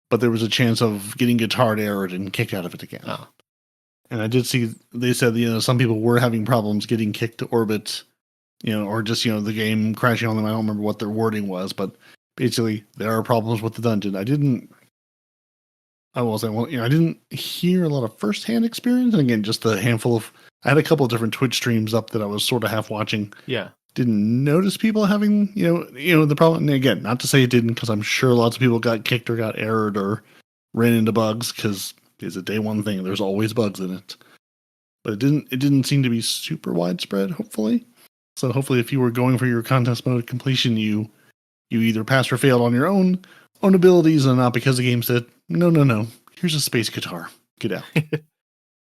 but there was a chance of getting guitarred, errored, and kicked out of it again. Oh. And I did see, they said, some people were having problems getting kicked to orbit, or just, the game crashing on them. I don't remember what their wording was, but basically there are problems with the dungeon. I didn't hear a lot of firsthand experience. And again, just a handful of, I had a couple of different Twitch streams up that I was sort of half watching. Yeah. Didn't notice people having, the problem. And again, not to say it didn't, because I'm sure lots of people got kicked or got errored or ran into bugs, because it's a day one thing. There's always bugs in it. But it didn't seem to be super widespread, hopefully. So hopefully if you were going for your contest mode completion, you either passed or failed on your own abilities and not because the game said, no, here's a space guitar. Get out.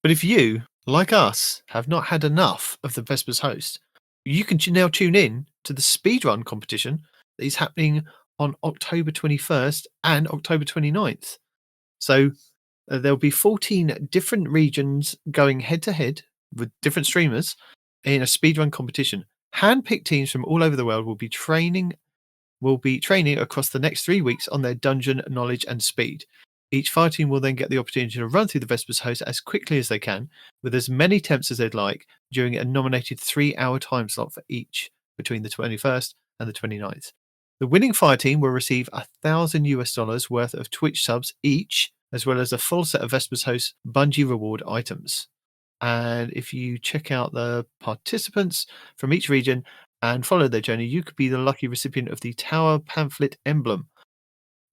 But if you, like us, have not had enough of the Vesper's Host, you can now tune in to the speedrun competition that is happening on October 21st and October 29th. So there'll be 14 different regions going head-to-head with different streamers in a speedrun competition. Hand-picked teams from all over the world will be training across the next 3 weeks on their dungeon knowledge and speed. Each fire team will then get the opportunity to run through the Vesper's Host as quickly as they can, with as many attempts as they'd like, during a nominated 3-hour time slot for each between the 21st and the 29th. The winning fire team will receive $1,000 worth of Twitch subs each, as well as a full set of Vesper's Host Bungie reward items. And if you check out the participants from each region and follow their journey, you could be the lucky recipient of the Tower Pamphlet emblem.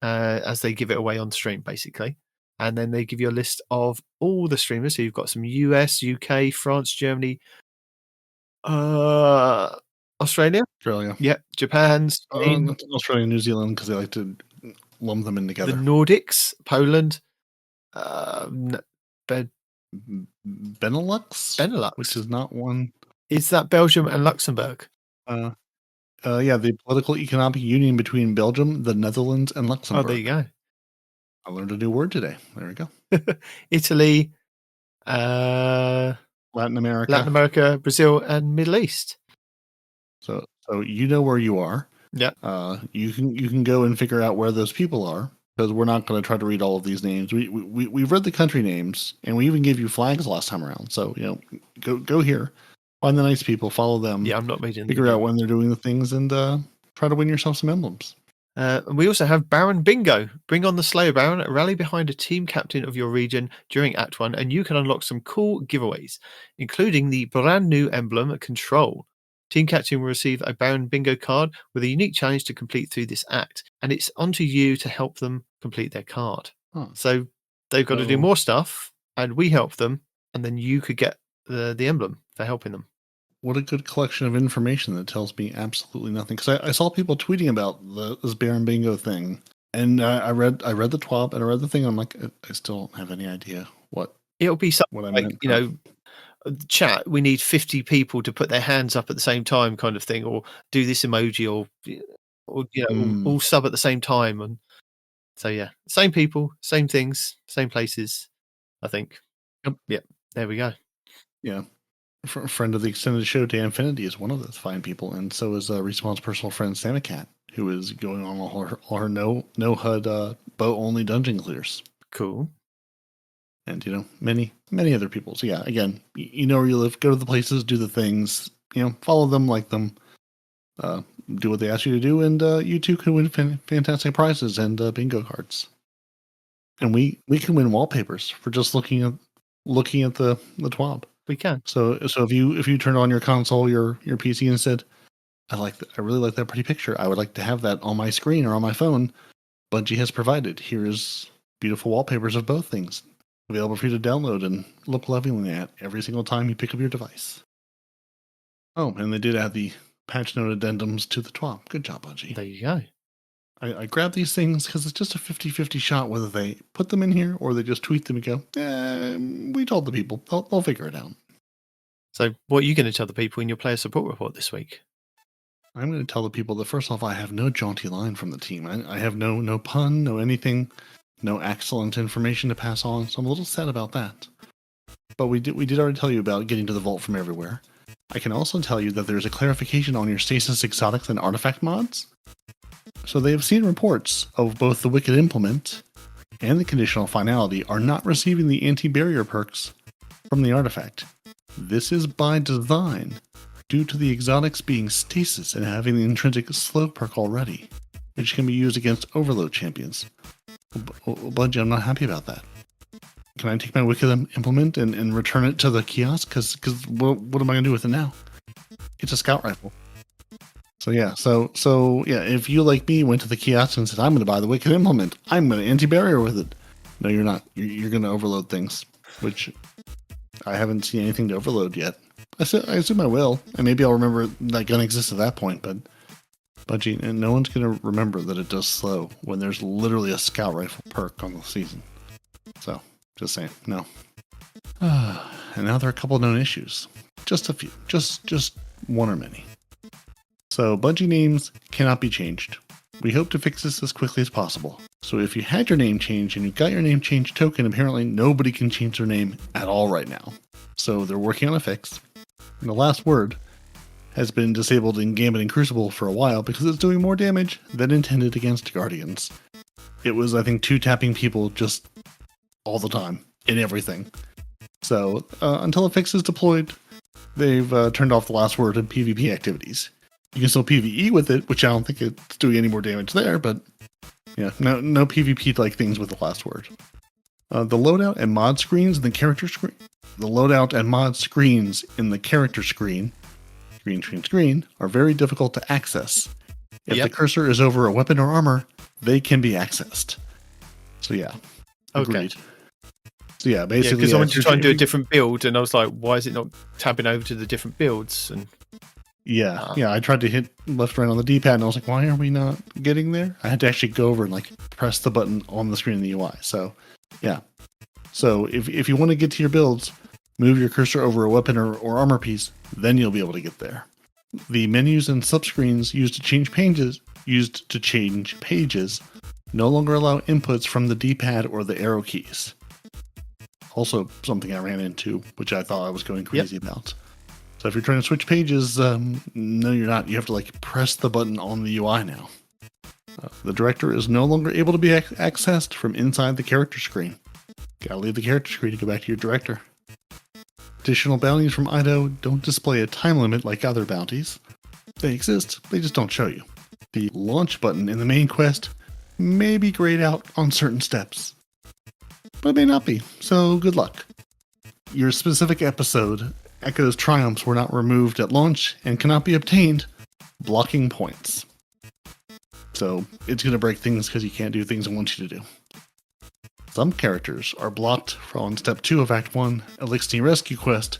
as they give it away on stream, basically. And then they give you a list of all the streamers. So you've got some US, UK, France, Germany, Australia. Yep. Japan, Spain. Australia, New Zealand, because they like to lump them in together. The Nordics, Poland, Benelux, which is not one. Is that Belgium and Luxembourg? Yeah, the political economic union between Belgium, the Netherlands, and Luxembourg. Oh, there you go. I learned a new word today. There we go. Italy, Latin America, Brazil, and Middle East. So you know where you are. Yeah. You can go and figure out where those people are, because we're not going to try to read all of these names. We've read the country names, and we even gave you flags last time around. So go here, find the nice people, follow them. Yeah, I'm not reading. Figure out when they're doing the things, and try to win yourself some emblems. We also have Baron Bingo. Bring on the Slayer Baron, rally behind a team captain of your region during Act 1, and you can unlock some cool giveaways, including the brand new emblem Control. Team captain will receive a Baron Bingo card with a unique challenge to complete through this act, and it's onto you to help them complete their card. So they've got to do more stuff, and we help them, and then you could get the emblem for helping them. What a good collection of information that tells me absolutely nothing. Because I saw people tweeting about this Baron Bingo thing, and I read the TWAB and I read the thing. I'm like, I still don't have any idea what it'll be. Something like, chat. We need 50 people to put their hands up at the same time, kind of thing, or do this emoji, or all sub at the same time. And so same people, same things, same places. I think. Yep. There we go. Yeah. A friend of the extended show, Dan Infinity, is one of those fine people, and so is Respawn's personal friend, Samacat, who is going on all her no HUD bow only dungeon clears. Cool. And many other people. So yeah, again, you know where you live. Go to the places, do the things. Follow them, like them. Do what they ask you to do, and you too can win fantastic prizes and bingo cards. And we can win wallpapers for just looking at the TWAB. We can. So if you turn on your console, your PC, and said, I really like that pretty picture, I would like to have that on my screen or on my phone, Bungie has provided. Here's beautiful wallpapers of both things available for you to download and look lovingly at every single time you pick up your device. Oh, and they did add the patch note addendums to the TWAB. Good job, Bungie. There you go. I grab these things because it's just a 50-50 shot whether they put them in here or they just tweet them and go, we told the people. They'll figure it out. So what are you going to tell the people in your player support report this week? I'm going to tell the people that, first off, I have no jaunty line from the team. I have no pun, no anything, no excellent information to pass on, so I'm a little sad about that. But we did already tell you about getting to the vault from everywhere. I can also tell you that there's a clarification on your stasis exotics and artifact mods. So they have seen reports of both the Wicked Implement and the Conditional Finality are not receiving the anti-barrier perks from the artifact. This is by design, due to the exotics being stasis and having the intrinsic slow perk already, which can be used against overload champions. Bungie, I'm not happy about that. Can I take my Wicked Implement and return it to the kiosk? Because what am I going to do with it now? It's a scout rifle. So if you, like me, went to the kiosk and said, I'm going to buy the Wicked Implement, I'm going to anti-barrier with it. No, you're not. You're going to overload things, which I haven't seen anything to overload yet. I assume I will, and maybe I'll remember that gun exists at that point, but Bungie, and no one's going to remember that it does slow when there's literally a scout rifle perk on the season. So, just saying, no. And now there are a couple of known issues. Just a few. Just one or many. So, Bungie names cannot be changed. We hope to fix this as quickly as possible. So if you had your name changed and you got your name change token, apparently nobody can change their name at all right now. So they're working on a fix. And the last word has been disabled in Gambit and Crucible for a while because it's doing more damage than intended against Guardians. It was, I think, 2-tapping people just all the time in everything. So until a fix is deployed, they've turned off the last word in PvP activities. You can still PvE with it, which I don't think it's doing any more damage there, but yeah, no PvP-like things with the last word. The loadout and mod screens in the character screen. The loadout and mod screens in the character screen are very difficult to access. If the cursor is over a weapon or armor, they can be accessed. So yeah, agreed. Okay. So yeah, basically, because I wanted to try and do a different build, and I was like, why is it not tabbing over to the different builds? And I tried to hit left, right on the D-pad, and I was like, why are we not getting there? I had to actually go over and like press the button on the screen in the UI. So yeah. So if you want to get to your builds, move your cursor over a weapon or armor piece, then you'll be able to get there. The menus and subscreens used to change pages no longer allow inputs from the D-pad or the arrow keys. Also something I ran into, which I thought I was going crazy about. So if you're trying to switch pages, no, you're not. You have to like press the button on the UI now. The director is no longer able to be accessed from inside the character screen. Gotta leave the character screen to go back to your director. Additional bounties from Ido don't display a time limit like other bounties. They exist, they just don't show you. The launch button in the main quest may be grayed out on certain steps, but it may not be, so good luck. Your specific episode, Echo's triumphs, were not removed at launch and cannot be obtained, blocking points. So it's going to break things because you can't do things I want you to do. Some characters are blocked on Step 2 of Act 1, Elixir Rescue Quest,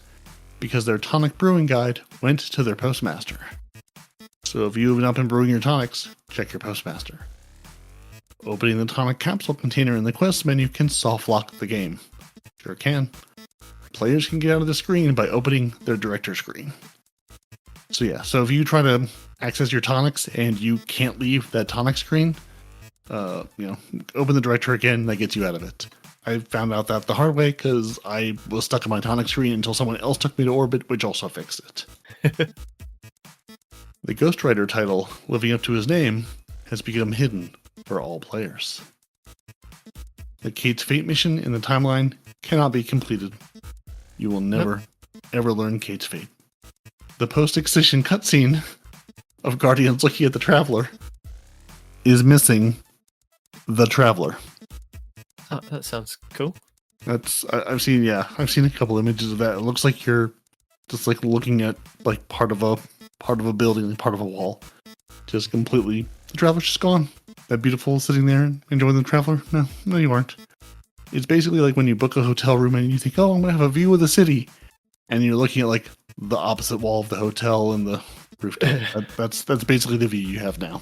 because their tonic brewing guide went to their postmaster. So if you have not been brewing your tonics, check your postmaster. Opening the tonic capsule container in the quest menu can soft lock the game. Sure can. Players can get out of the screen by opening their director screen. So yeah, so if you try to access your tonics and you can't leave that tonic screen, open the director again, that gets you out of it. I found out that the hard way because I was stuck on my tonic screen until someone else took me to orbit, which also fixed it. The Ghost Rider title, living up to his name, has become hidden for all players. The Kate's Fate mission in the timeline cannot be completed. You will never, ever learn Kate's fate. The post-excision cutscene of Guardians looking at the Traveler is missing the Traveler. Oh, that sounds cool. I've seen a couple images of that. It looks like you're just like looking at like part of a building, part of a wall. Just completely, the Traveler's just gone. That beautiful sitting there and enjoying the Traveler. No, you aren't. It's basically like when you book a hotel room and you think, oh, I'm gonna have a view of the city, and you're looking at like the opposite wall of the hotel and the rooftop. That's basically the view you have now.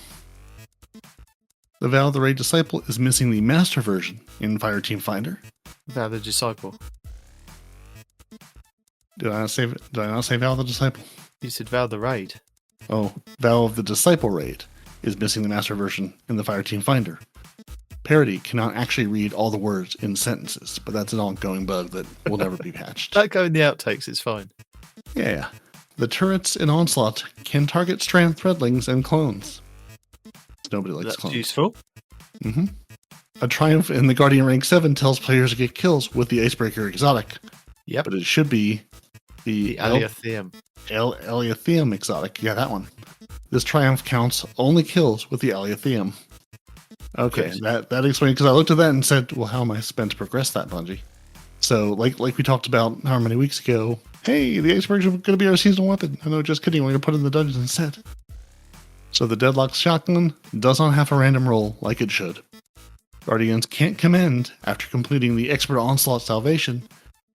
The Vow of the Raid Disciple is missing the master version in Fireteam Finder. Vow the Disciple. Did I not say Vow of the Disciple? You said Vow the Raid. Oh, Vow of the Disciple Raid is missing the master version in the Fireteam Finder. Peroty cannot actually read all the words in sentences, but that's an ongoing bug that will never be patched. That go in the outtakes, it's fine. Yeah. The turrets in Onslaught can target strand threadlings and clones. Nobody likes clones. That's useful. Mm-hmm. A triumph in the Guardian rank 7 tells players to get kills with the Icebreaker exotic. Yep. But it should be the Alethonym. Alethonym exotic. Yeah, that one. This triumph counts only kills with the Alethonym. Okay, that explains, because I looked at that and said, well, how am I supposed to progress that, Bungie? So, like we talked about how many weeks ago, hey, the Icebreaker is going to be our seasonal weapon. I know, just kidding, we're going to put it in the dungeons instead. So the Deadlock Shotgun does not have a random roll like it should. Guardians can't commend after completing the Expert Onslaught Salvation,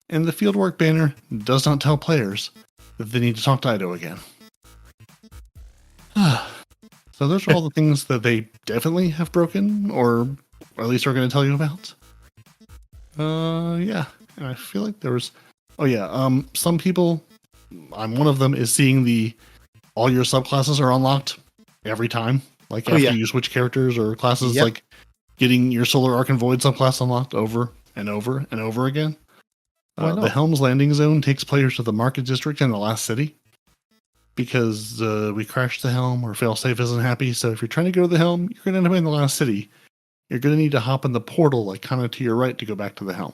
and the Fieldwork banner does not tell players that they need to talk to Ido again. So those are all the things that they definitely have broken, or at least are going to tell you about. Yeah, and I feel like there was... some people, I'm one of them, is seeing all your subclasses are unlocked every time. Like after you switch characters or classes, like getting your Solar Arc and Void subclass unlocked over and over and over again. The Helm's Landing Zone takes players to the Market District in the last city because we crashed the Helm or Failsafe isn't happy. So if you're trying to go to the Helm, you're going to end up in the last city. You're going to need to hop in the portal, like kind of to your right, to go back to the Helm.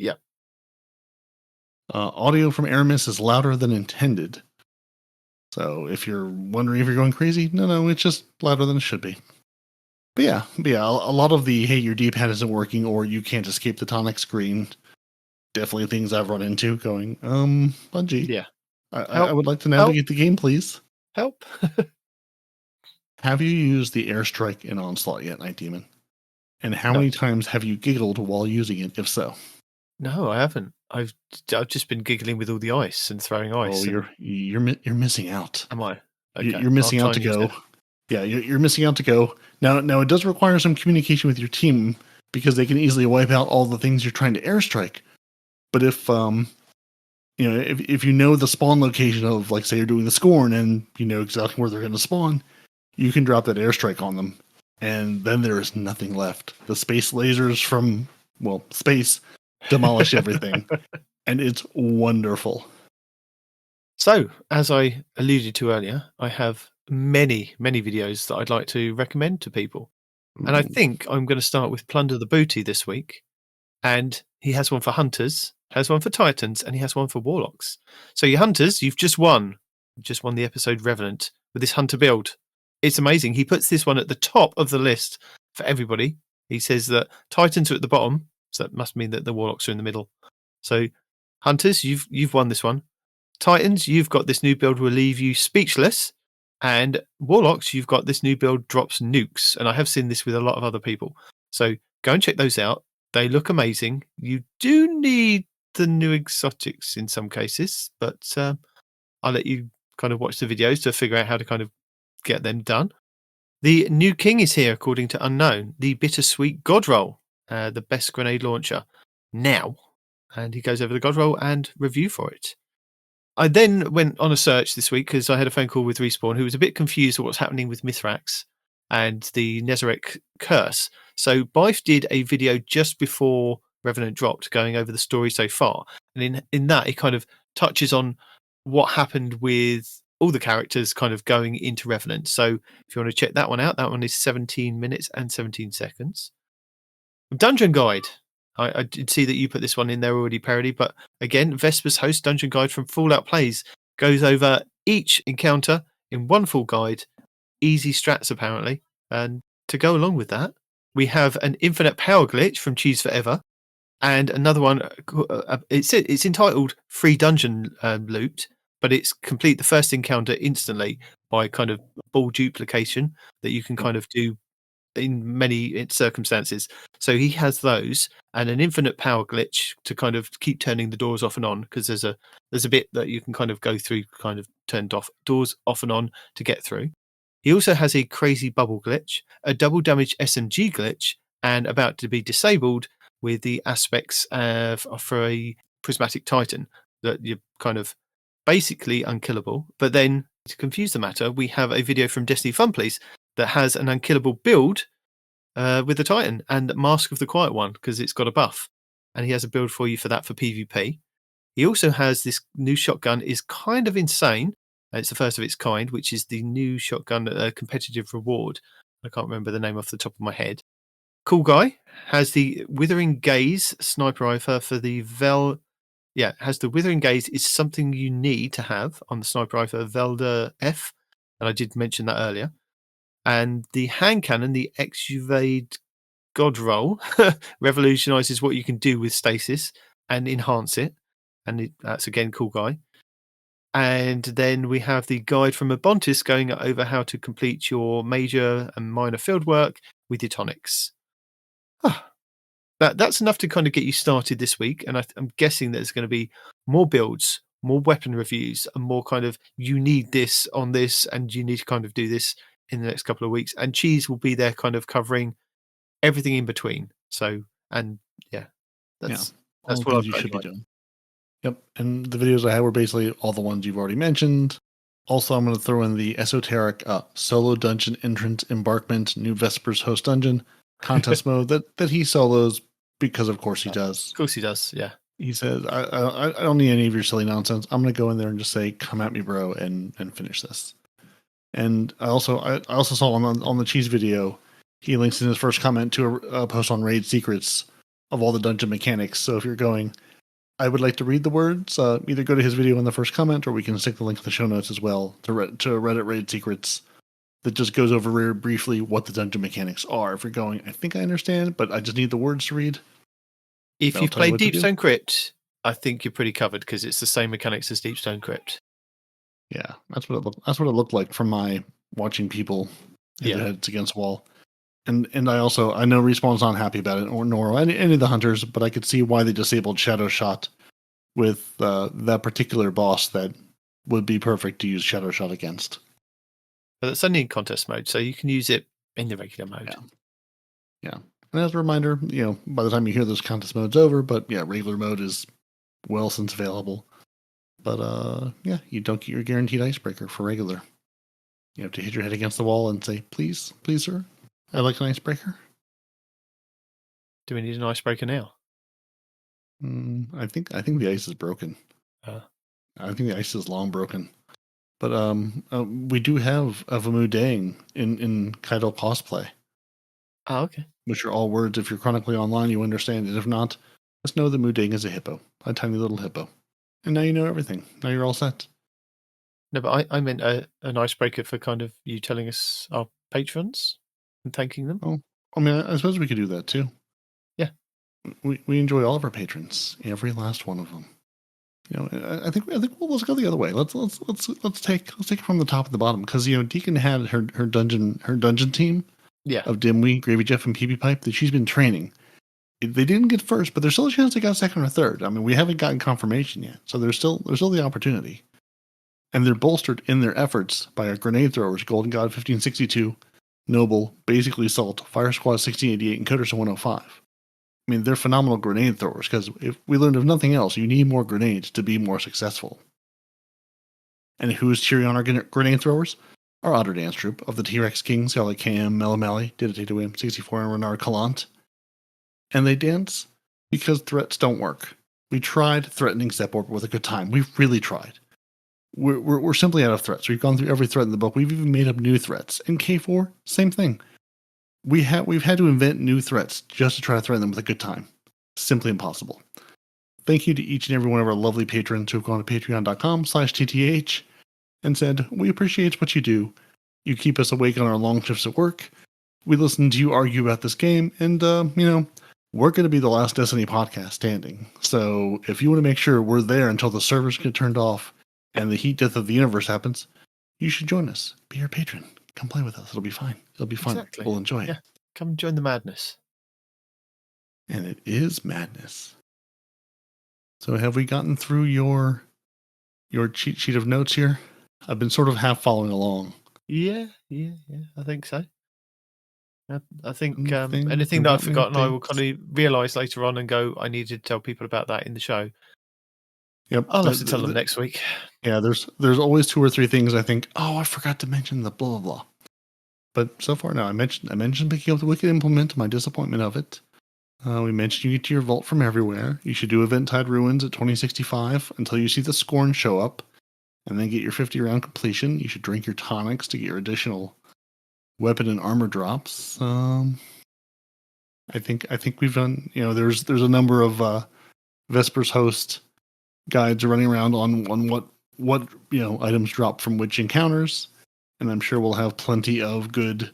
Yep. Audio from Aramis is louder than intended. So if you're wondering if you're going crazy, no, it's just louder than it should be. But yeah, a lot of the, hey, your D-pad isn't working or you can't escape the tonic screen, definitely things I've run into going, Bungie. Yeah. I would like to navigate the game, please. Help. have you used the airstrike in Onslaught yet, Nitedemon? And how many times have you giggled while using it, if so? No, I haven't. I've just been giggling with all the ice and throwing ice. Oh, you're missing out. Am I? Okay. You're missing out to go. Yeah, you're missing out to go. Now it does require some communication with your team because they can easily wipe out all the things you're trying to airstrike. But if if you know the spawn location of, like, say you're doing the Scorn and you know exactly where they're going to spawn, you can drop that airstrike on them, and then there is nothing left. The space lasers from space demolish everything, and it's wonderful. So, as I alluded to earlier, I have many videos that I'd like to recommend to people. And I think I'm going to start with Plunder the Booty this week. And he has one for Hunters, has one for Titans, and he has one for Warlocks. So your Hunters, you've just won. You've just won the episode Revenant with this Hunter build. It's amazing. He puts this one at the top of the list for everybody. He says that Titans are at the bottom, so that must mean that the Warlocks are in the middle. So Hunters, you've won this one. Titans, you've got this new build will leave you speechless. And Warlocks, you've got this new build drops nukes. And I have seen this with a lot of other people. So go and check those out. They look amazing. You do need the new exotics in some cases, but I'll let you kind of watch the videos to figure out how to kind of get them done. The new king is here, according to Unknown, the bittersweet God Roll, the best grenade launcher now. And he goes over the God Roll and review for it. I then went on a search this week because I had a phone call with Respawn, who was a bit confused at what's happening with Mithrax and the Nezarec curse. So Bife did a video just before Revenant dropped, going over the story so far. And in that, it kind of touches on what happened with all the characters kind of going into Revenant. So if you want to check that one out, that one is 17 minutes and 17 seconds. Dungeon Guide. I did see that you put this one in there already, Perky, but again, Vesper's host Dungeon Guide from Fallout Plays goes over each encounter in one full guide. Easy strats, apparently. And to go along with that, we have an infinite power glitch from Cheese Forever, and another one. It's entitled Free Dungeon Loot, but it's complete the first encounter instantly by kind of ball duplication that you can kind of do in many circumstances. So he has those, and an infinite power glitch to kind of keep turning the doors off and on, because there's a bit that you can kind of go through, kind of turned off doors off and on to get through. He also has a crazy bubble glitch, a double damage SMG glitch, and about to be disabled with the aspects for a prismatic titan that you're kind of basically unkillable. But then, to confuse the matter, we have a video from Destiny Fun Please that has an unkillable build with the Titan and Mask of the Quiet One, because it's got a buff. And he has a build for you for that for PvP. He also has this new shotgun, is kind of insane. It's the first of its kind, which is the new shotgun competitive reward. I can't remember the name off the top of my head. Cool Guy has the Withering Gaze sniper rifle for the has the Withering Gaze is something you need to have on the sniper rifle Velda F. And I did mention that earlier. And the hand cannon, the Exuvade God Roll, revolutionizes what you can do with stasis and enhance it. And that's again Cool Guy. And then we have the guide from Abontis going over how to complete your major and minor field work with your tonics. That's enough to kind of get you started this week. And I'm guessing there's going to be more builds, more weapon reviews, and more kind of you need this on this, and you need to kind of do this in the next couple of weeks. And Cheese will be there kind of covering everything in between. So, and that's what you should be doing. Yep, and the videos I had were basically all the ones you've already mentioned. Also, I'm going to throw in the esoteric solo dungeon entrance embarkment, new Vesper's host dungeon contest mode that he solos because, of course, he does. Of course, he does. Yeah. He says, "I don't need any of your silly nonsense. I'm going to go in there and just say, come at me, bro, and finish this." And I also saw on the Cheese video, he links in his first comment to a post on Raid Secrets of all the dungeon mechanics. So if you're going, I would like to read the words, either go to his video in the first comment, or we can stick the link in the show notes as well to Reddit Raid Secrets that just goes over very briefly what the dungeon mechanics are. If you're going, I think I understand, but I just need the words to read. If you play Deepstone Crypt, I think you're pretty covered because it's the same mechanics as Deepstone Crypt. Yeah, that's what it looked like from my watching people Hit their heads against the wall. And I know Respawn's not happy about it, nor any of the hunters, but I could see why they disabled Shadow Shot with that particular boss that would be perfect to use Shadow Shot against. But it's only in contest mode, so you can use it in the regular mode. Yeah. And as a reminder, by the time you hear this, contest mode's over, but regular mode is well since available. But you don't get your guaranteed icebreaker for regular. You have to hit your head against the wall and say, please, sir, I'd like an icebreaker. Do we need an icebreaker now? I think the ice is broken. I think the ice is long broken. But we do have a Mudang in Kaido cosplay. Oh, okay. Which are all words. If you're chronically online, you understand it. If not, just know that Mudang is a hippo, a tiny little hippo. And now you know everything. Now you're all set. No, but I meant an icebreaker for kind of you telling us our patrons and thanking them. Oh, I mean, I suppose we could do that too. Yeah, we enjoy all of our patrons, every last one of them. I think let's go the other way. Let's take it from the top to the bottom, because Deacon had her dungeon team. Yeah. Of Dimwee, Gravy Jeff, and PB Pipe that she's been training. They didn't get first, but there's still a chance they got second or third. I mean, we haven't gotten confirmation yet, so there's still the opportunity. And they're bolstered in their efforts by our grenade throwers, Golden God 1562, Noble, Basically Salt, Fire Squad 1688, and Coders 105. I mean, they're phenomenal grenade throwers, because if we learned of nothing else, you need more grenades to be more successful. And who's cheering on our grenade throwers? Our Otter Dance Troupe of the T-Rex Kings, Sally Cam, Melamali, Didatatum, 64, and Renard Calant. And they dance because threats don't work. We tried threatening Step Orbit with a good time. We've really tried. We're simply out of threats. We've gone through every threat in the book. We've even made up new threats. In K4, same thing. We've had to invent new threats just to try to threaten them with a good time. Simply impossible. Thank you to each and every one of our lovely patrons who have gone to patreon.com/TTH and said, we appreciate what you do. You keep us awake on our long shifts at work. We listen to you argue about this game, and, we're going to be the last Destiny podcast standing. So if you want to make sure we're there until the servers get turned off and the heat death of the universe happens, you should join us. Be our patron. Come play with us. It'll be fine. It'll be fun. Exactly. We'll enjoy it. Yeah. Come join the madness. And it is madness. So have we gotten through your cheat sheet of notes here? I've been sort of half following along. Yeah, I think so. I think anything that I've forgotten, I will kind of realise later on and go, I needed to tell people about that in the show. Yep. I'll have to tell them next week. Yeah, there's always 2 or 3 things I think, I forgot to mention the blah, blah, blah. But so far, no, I mentioned picking up the Wicked Implement, my disappointment of it. We mentioned you get to your vault from everywhere. You should do Event-Tide Ruins at 2065 until you see the Scorn show up. And then get your 50 round completion. You should drink your tonics to get your additional weapon and armor drops. I think we've done. There's a number of Vesper's host guides running around on what items drop from which encounters, and I'm sure we'll have plenty of good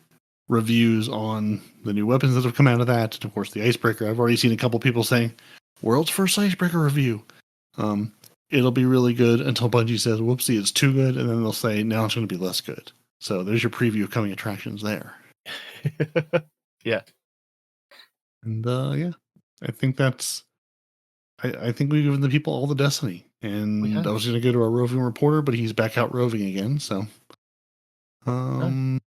reviews on the new weapons that have come out of that. And of course, the icebreaker. I've already seen a couple people saying, "World's first icebreaker review." It'll be really good until Bungie says, whoopsie, it's too good. And then they'll say, now it's going to be less good. So there's your preview of coming attractions there. Yeah. And I think that's, I think we've given the people all the Destiny. And I was going to go to our roving reporter, but he's back out roving again. So I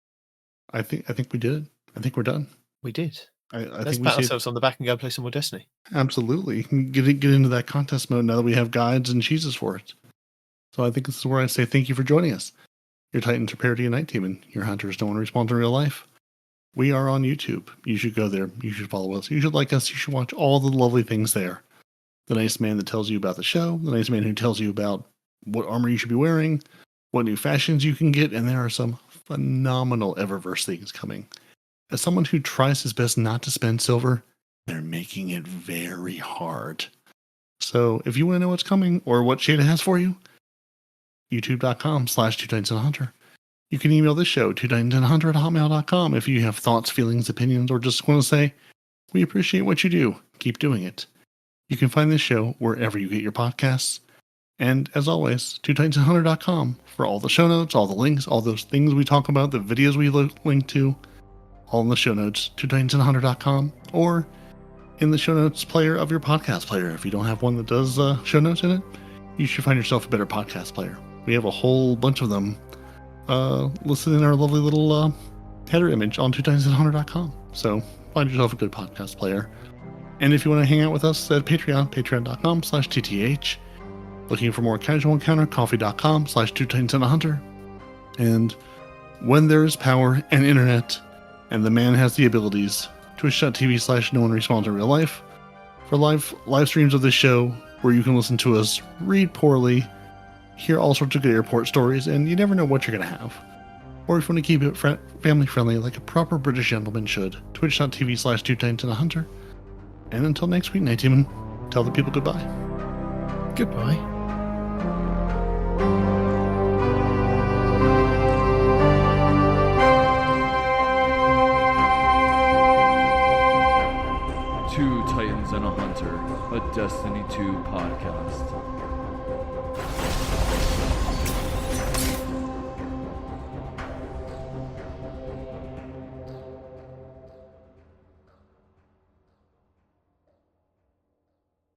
think we did it. I think we're done. We did. Let's pat ourselves on the back and go play some more Destiny. Absolutely. You can get into that contest mode now that we have guides and cheeses for it. So I think this is where I say thank you for joining us. Your Titans are Peroty and Nitedemon. Your Hunters don't want to respond in real life. We are on YouTube. You should go there. You should follow us. You should like us. You should watch all the lovely things there. The nice man that tells you about the show. The nice man who tells you about what armor you should be wearing. What new fashions you can get. And there are some phenomenal Eververse things coming. As someone who tries his best not to spend silver, they're making it very hard. So if you want to know what's coming or what Shada has for you, youtube.com/2titansandahunter. You can email this show, 2titansandahunter@hotmail.com, if you have thoughts, feelings, opinions, or just want to say, we appreciate what you do. Keep doing it. You can find this show wherever you get your podcasts. And as always, TwoTitans100.com for all the show notes, all the links, all those things we talk about, the videos we link to, all in the show notes, TwoTitans100.com, or in the show notes player of your podcast player. If you don't have one that does show notes in it, you should find yourself a better podcast player. We have a whole bunch of them listed in our lovely little header image on TwoTitans100.com. So find yourself a good podcast player. And if you want to hang out with us at Patreon, patreon.com/TTH. Looking for more casual encounter, coffee.com/TwoTitans100. And when there is power and internet, and the man has the abilities, twitch.tv/no one responds in real life for live streams of this show where you can listen to us read poorly, hear all sorts of good airport stories, and you never know what you're going to have. Or if you want to keep it family friendly like a proper British gentleman should, twitch.tv/2Titans100. And until next week, Nitedemon, tell the people goodbye. Goodbye. Two Titans and a Hunter, a Destiny 2 podcast.